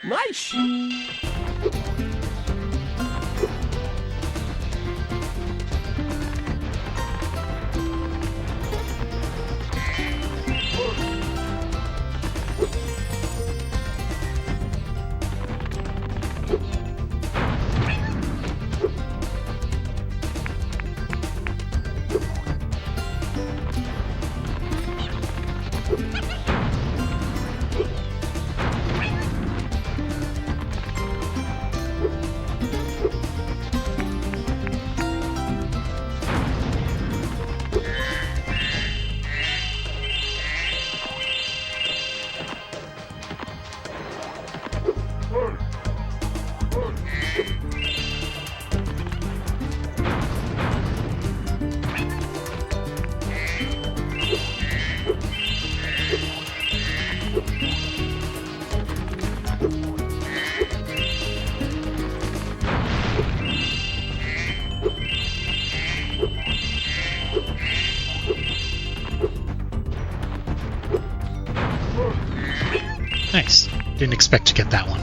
Nice. Nice. Didn't expect to get that one.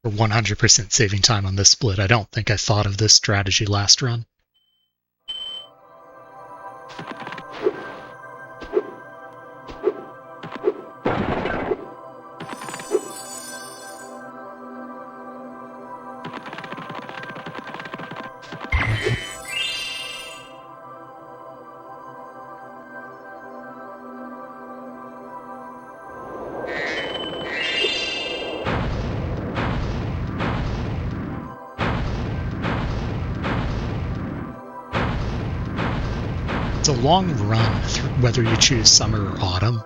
For 100% saving time on this split, I don't think I thought of this strategy last run. It's a long run, whether you choose summer or autumn.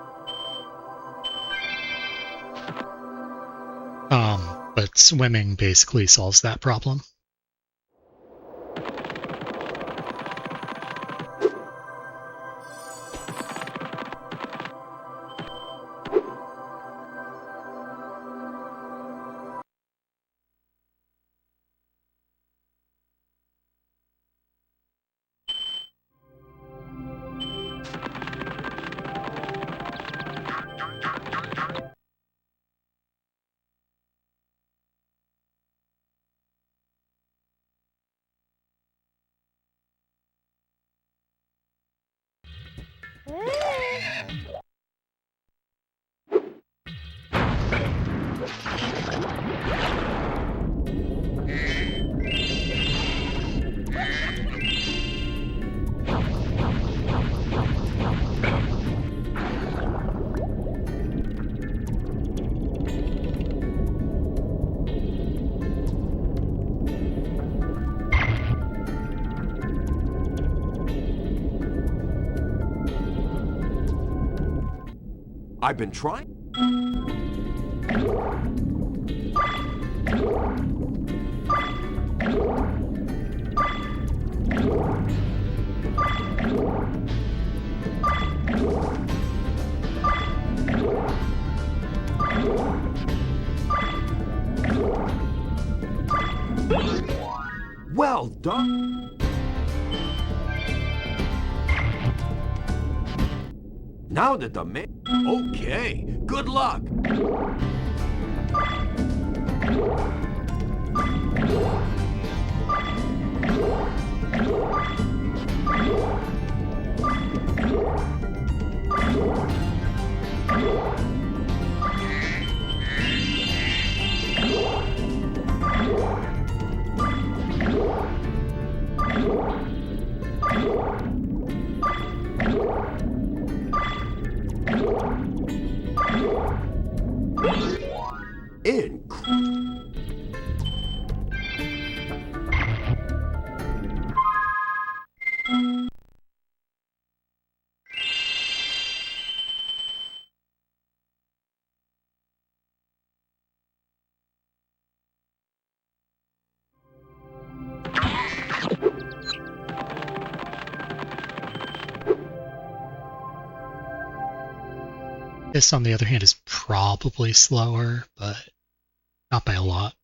But swimming basically solves that problem. I've been trying. Well done. Now that the man... Okay, good luck. This, on the other hand, is probably slower, but not by a lot.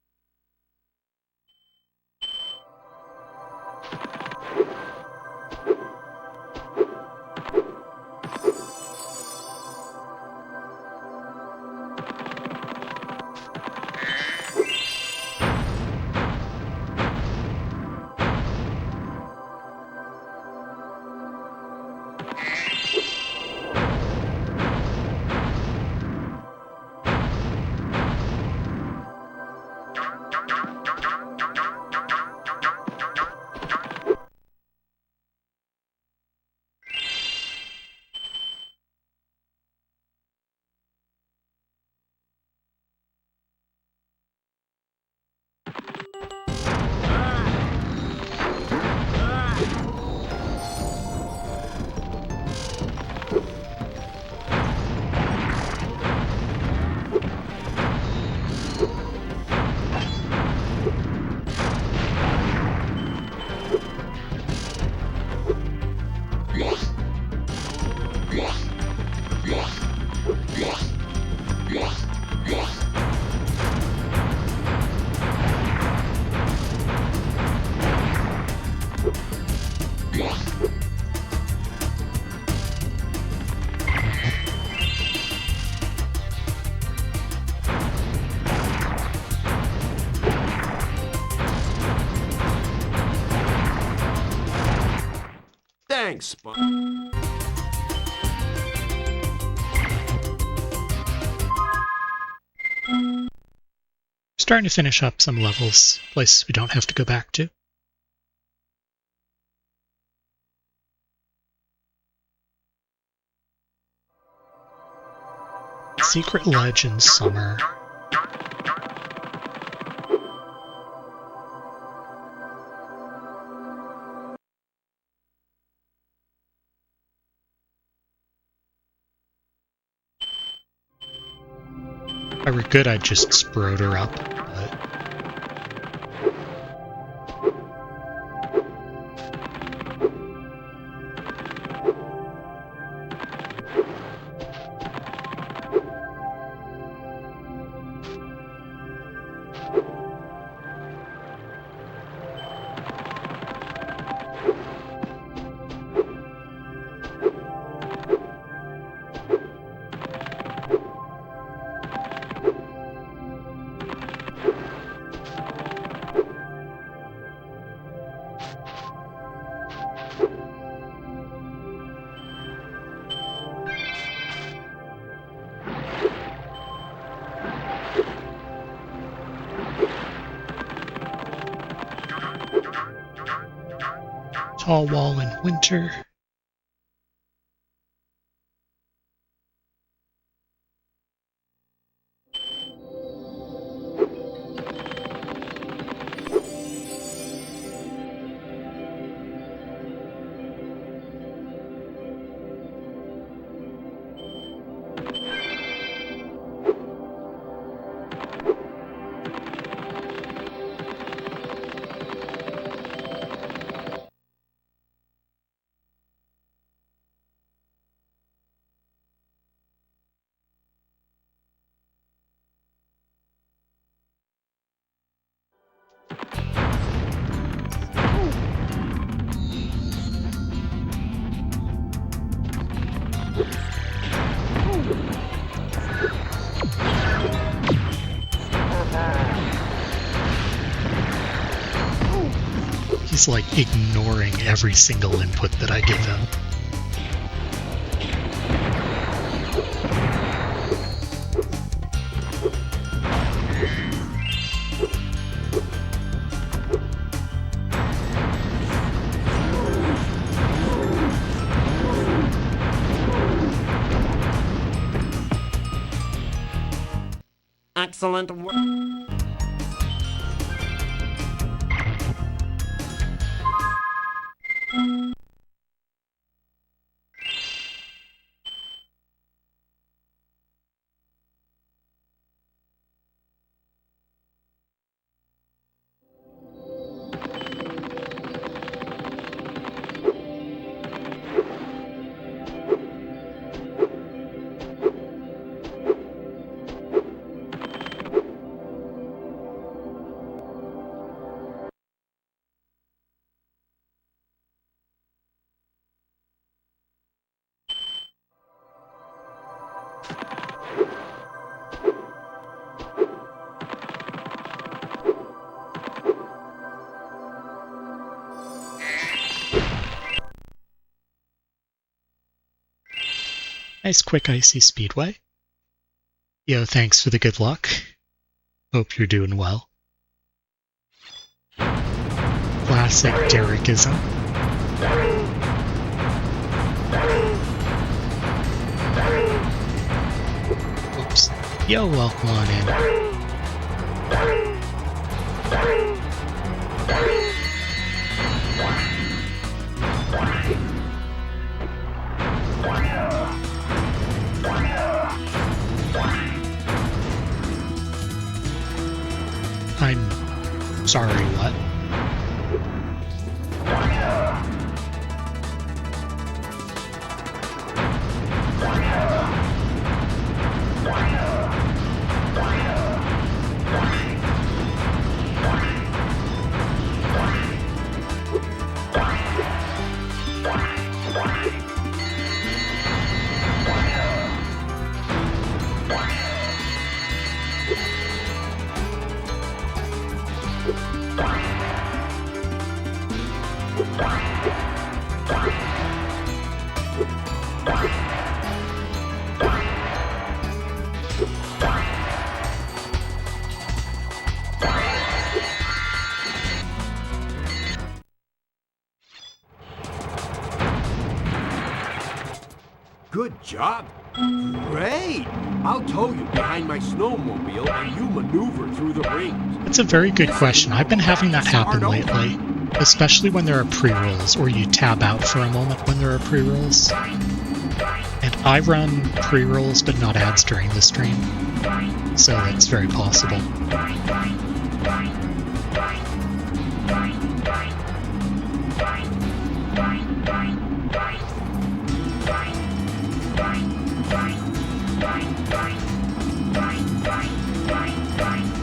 Thanks, Spyro. Starting to finish up some levels, places we don't have to go back to. Secret ledge in summer. If I were good, I'd just Sprode her up, but... Tall wall in winter. He's like ignoring every single input that I give him. Excellent work. Nice quick icy speedway. Yo, thanks for the good luck. Hope you're doing well. Classic Derekism. Oops. Yo, welcome on in. I'm sorry, what? job. Great. I'll tow you behind my snowmobile and you maneuver through the rings. That's a very good question. I've been having that happen lately, especially when there are pre-rolls, or you tab out for a moment when there are pre-rolls. And I run pre-rolls but not ads during the stream, so that's very possible.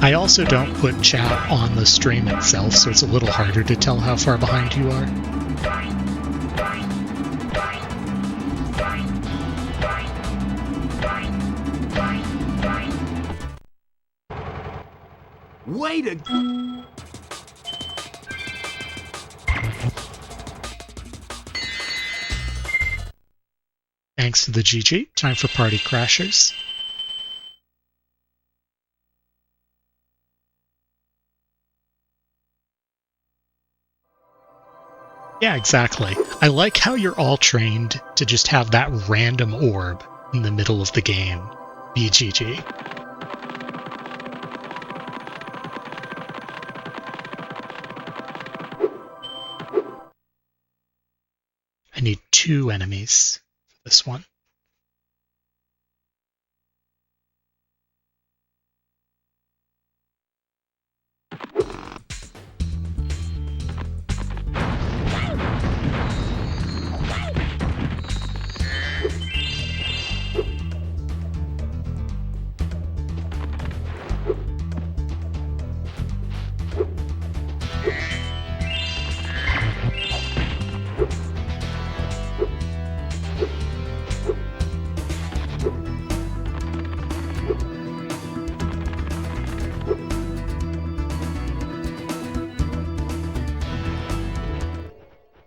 I also don't put chat on the stream itself, so it's a little harder to tell how far behind you are. Way to go. Thanks to the GG. Time for Party Crashers. Yeah, exactly. I like how you're all trained to just have that random orb in the middle of the game. BGG. I need 2 enemies for this one.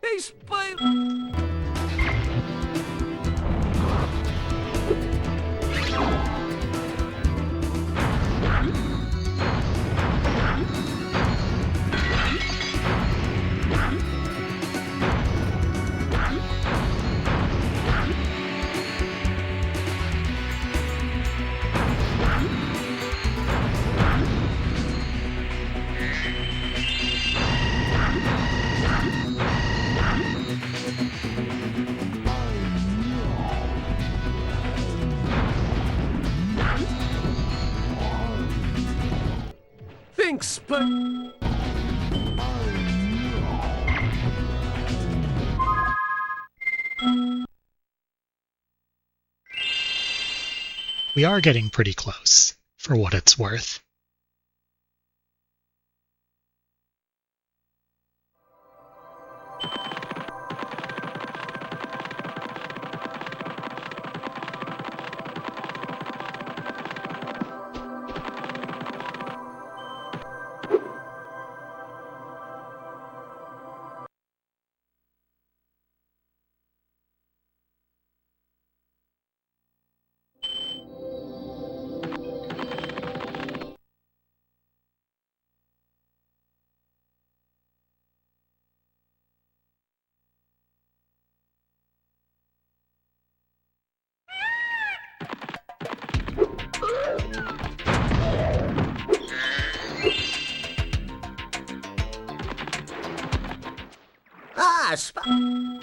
Hey, Spyro. Thanks, Spyro. We are getting pretty close, for what it's worth. Ah, Spyro.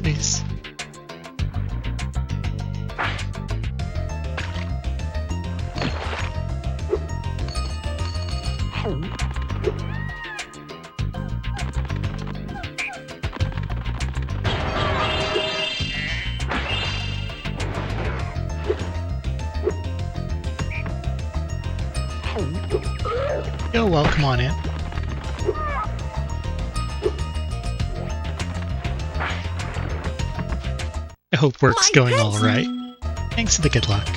Nice. Yo, welcome on in. I hope work's going all right. Thanks for the good luck.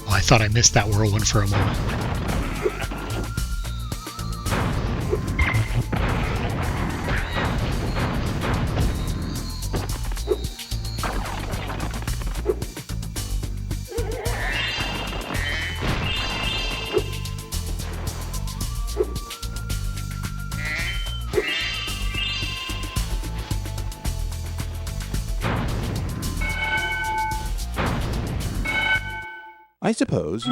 I thought I missed that whirlwind for a moment. I suppose.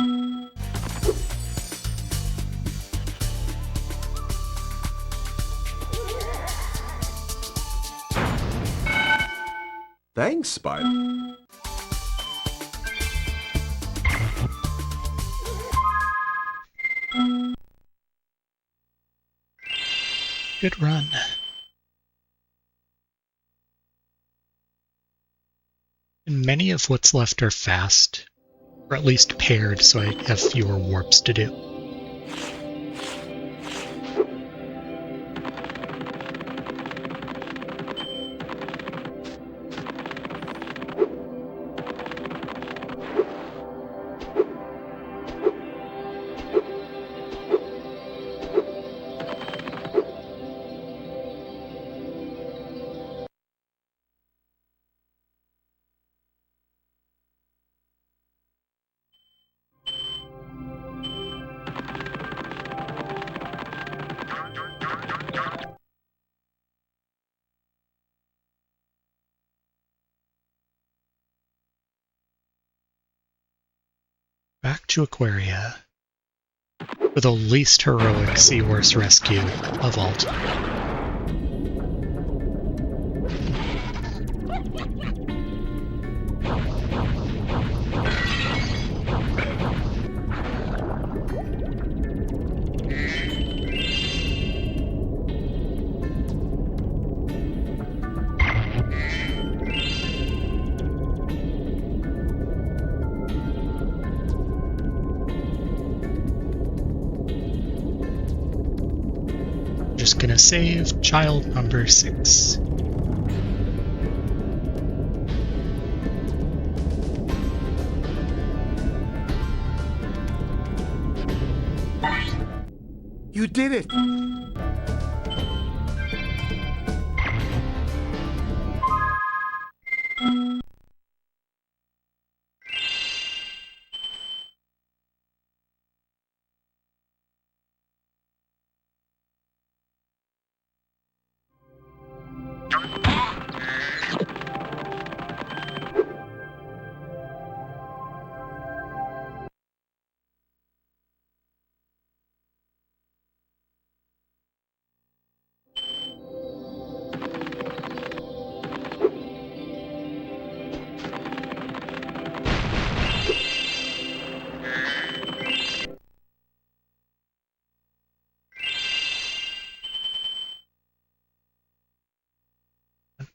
Thanks, Spyro. Good run. And many of what's left are fast, or at least paired, so I have fewer warps to do. Back to Aquaria for the least heroic seahorse rescue of all time. Just gonna save child number 6. You did it!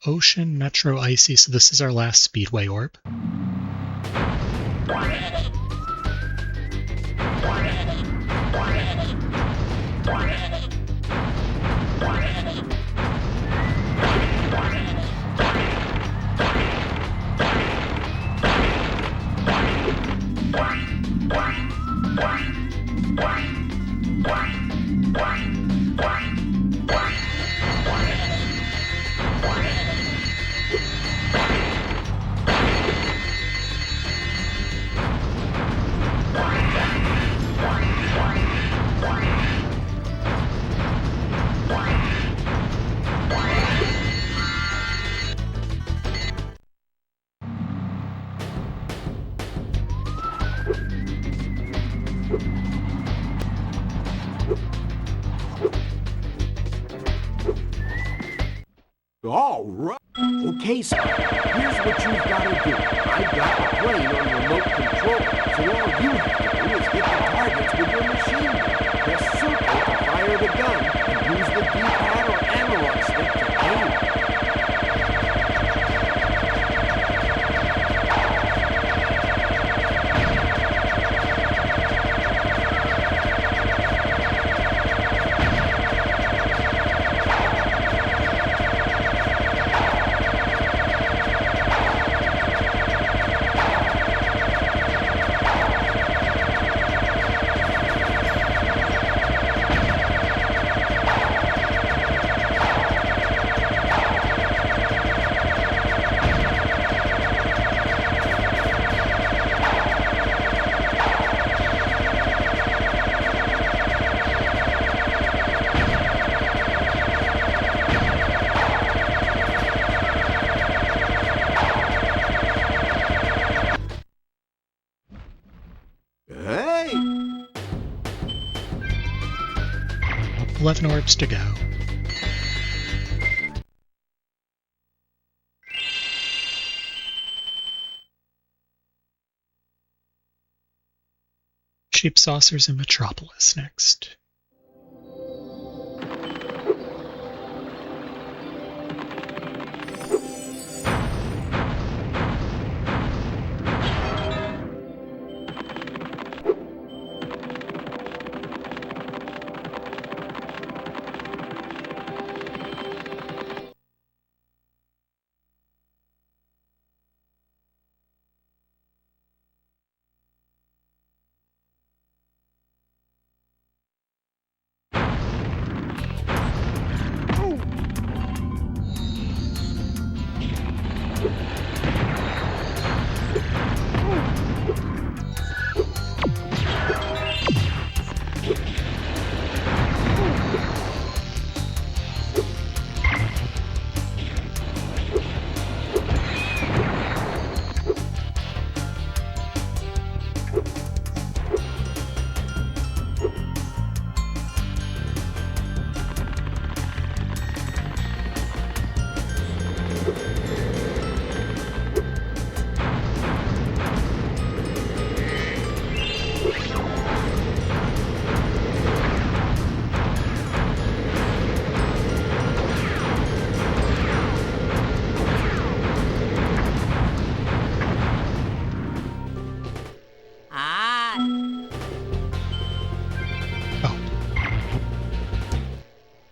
Ocean, Metro, Icy. So this is our last Speedway orb. All right. Okay, Spyro, here's what you've got to do. I've got the plane on remote control, so all you have to do is hit the targets with your machine gun. Press circle to fire the gun, and use the D-pad or analog stick to aim. Hey! 11 orbs to go. Cheap saucers in Metropolis next.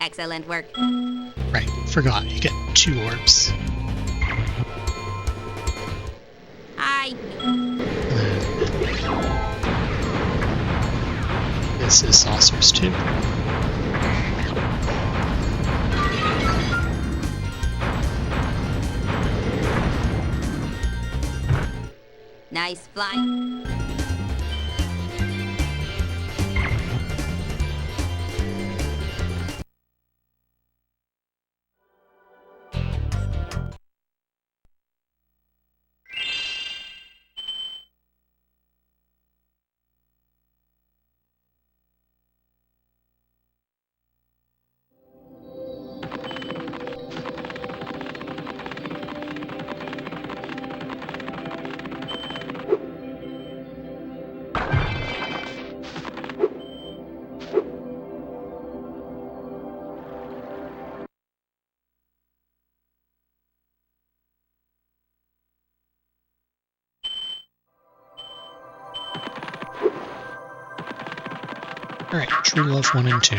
Excellent work. Right, forgot. You get 2 orbs. Hi. This is saucers too. Nice flying. Alright, True Love 1 and 2.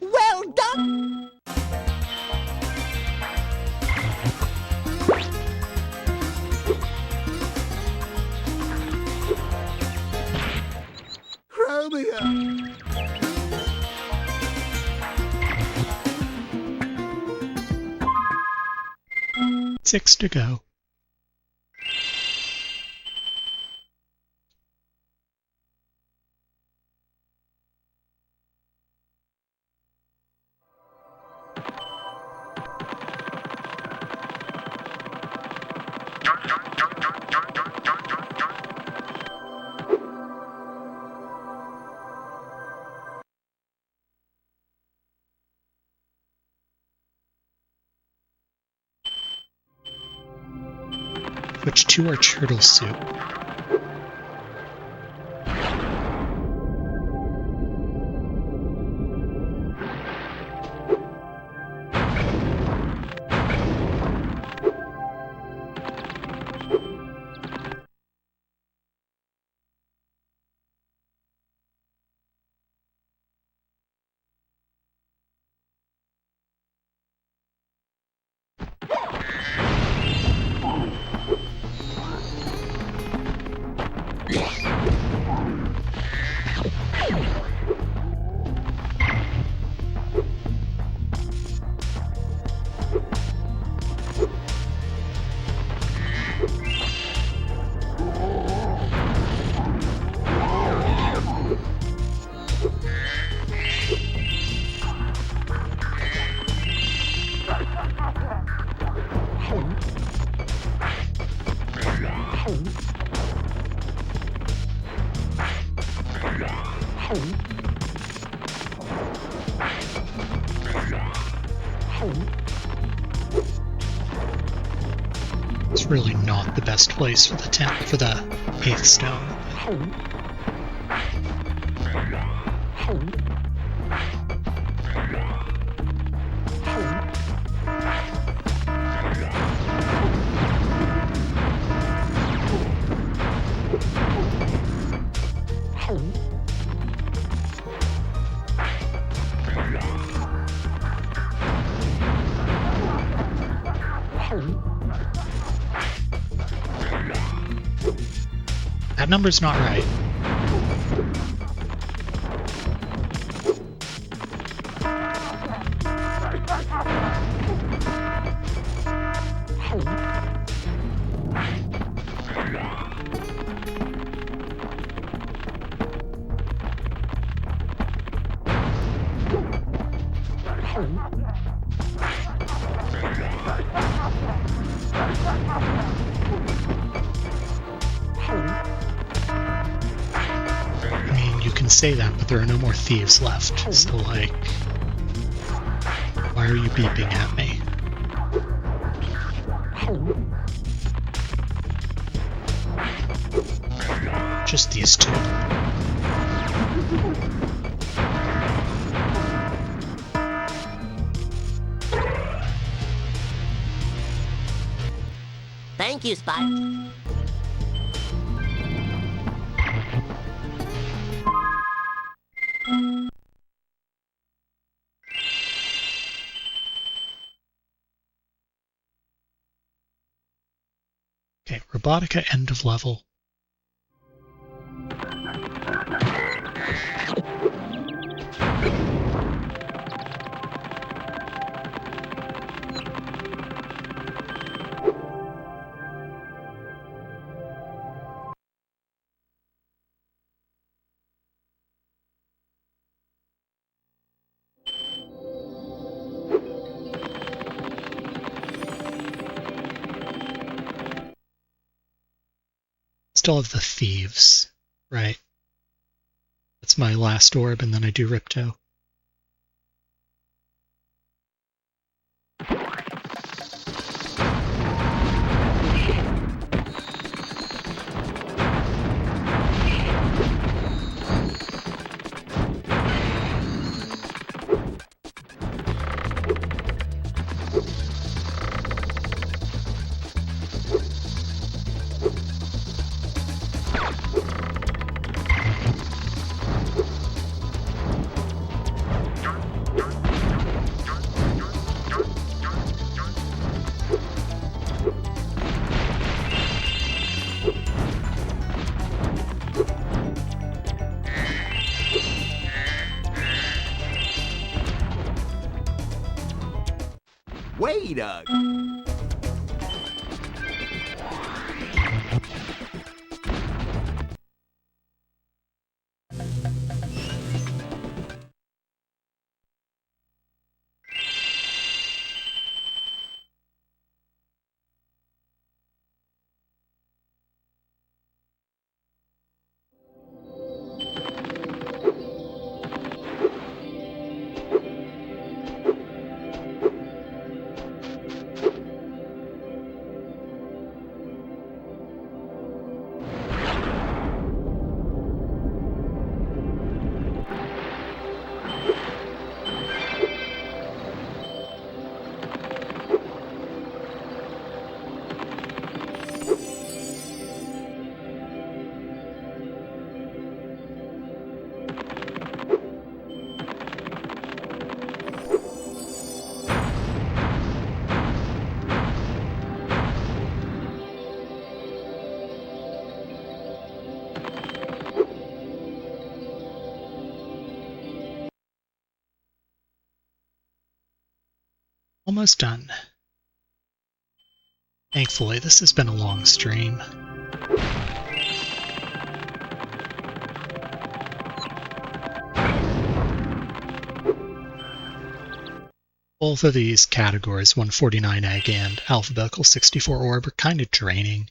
Well done! Romeo! 6 to go. Which 2 are turtle soup? It's really not the best place for the 8th stone. That number's not right. I mean, you can say that, but there are no more thieves left. So, like, why are you beeping at me? Just these two. Thank you, Spyro. Okay, Robotica end of level. all of the thieves, right? That's my last orb, and then I do Ripto. Wait a... Almost done. Thankfully, this has been a long stream. Both of these categories, 149 Egg and Alphabetical 64 Orb, are kind of draining.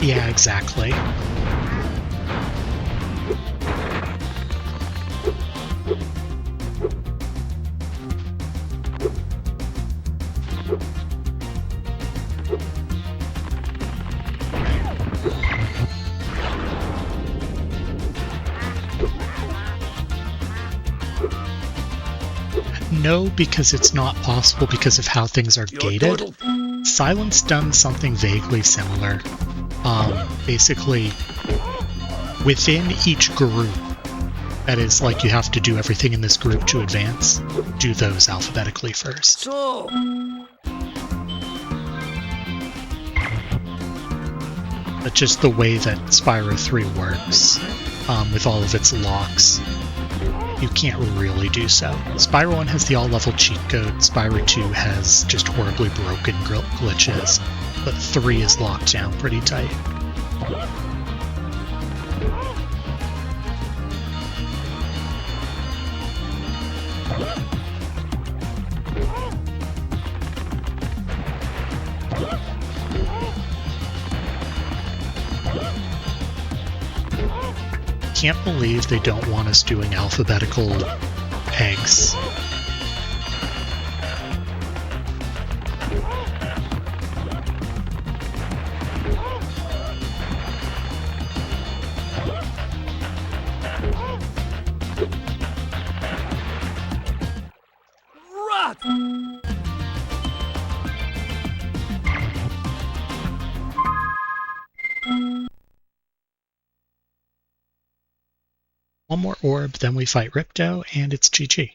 Yeah, exactly. No, because it's not possible because of how things are gated. Silent's done something vaguely similar. Basically, within each group, that is, like, you have to do everything in this group to advance, do those alphabetically first. So... But just the way that Spyro 3 works, with all of its locks, you can't really do so. Spyro 1 has the all-level cheat code, Spyro 2 has just horribly broken glitches, but 3 is locked down pretty tight. Can't believe they don't want us doing alphabetical eggs. One more orb, then we fight Ripto, and it's GG.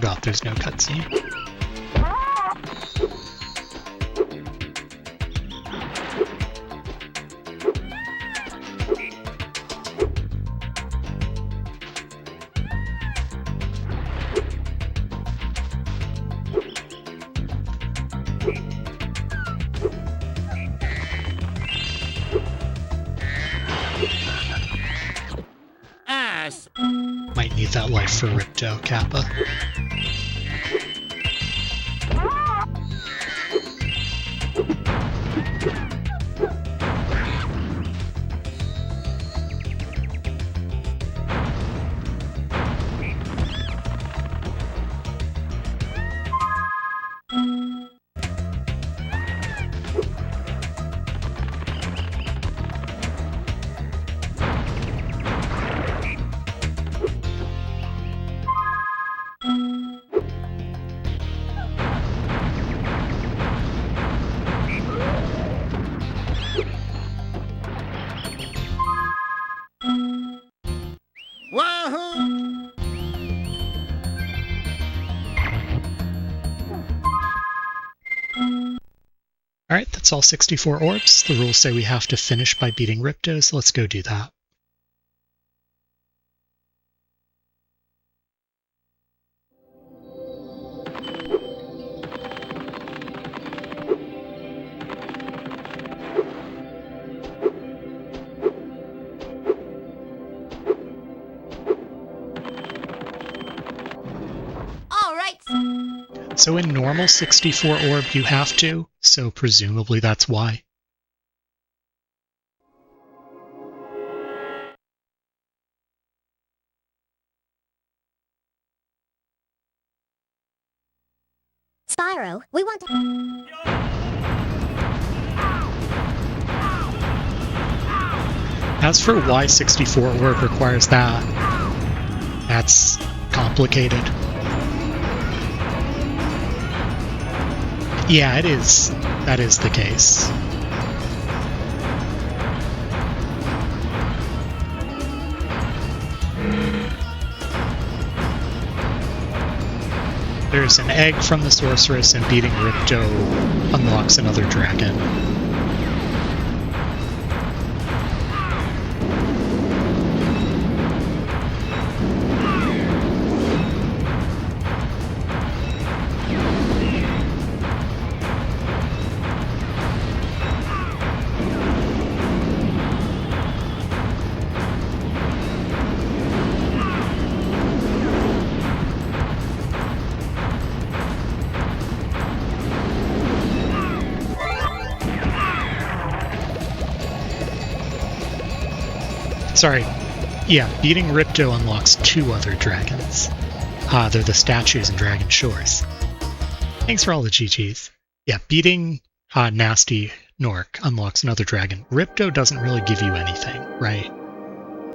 Forgot there's no cutscene. Might need that life for Ripto, Kappa. Alright, that's all 64 orbs. The rules say we have to finish by beating Ripto, so let's go do that. So in normal 64 orb you have to, so presumably that's why. Spyro, we want to... As for why 64 orb requires that, that's complicated. Yeah, it is. That is the case. There's an egg from the sorceress, and beating Ripto unlocks another dragon. Sorry. Yeah, beating Ripto unlocks 2 other dragons. They're the statues in Dragon Shores. Thanks for all the GGs. Yeah, beating Nasty Nork unlocks another dragon. Ripto doesn't really give you anything, right?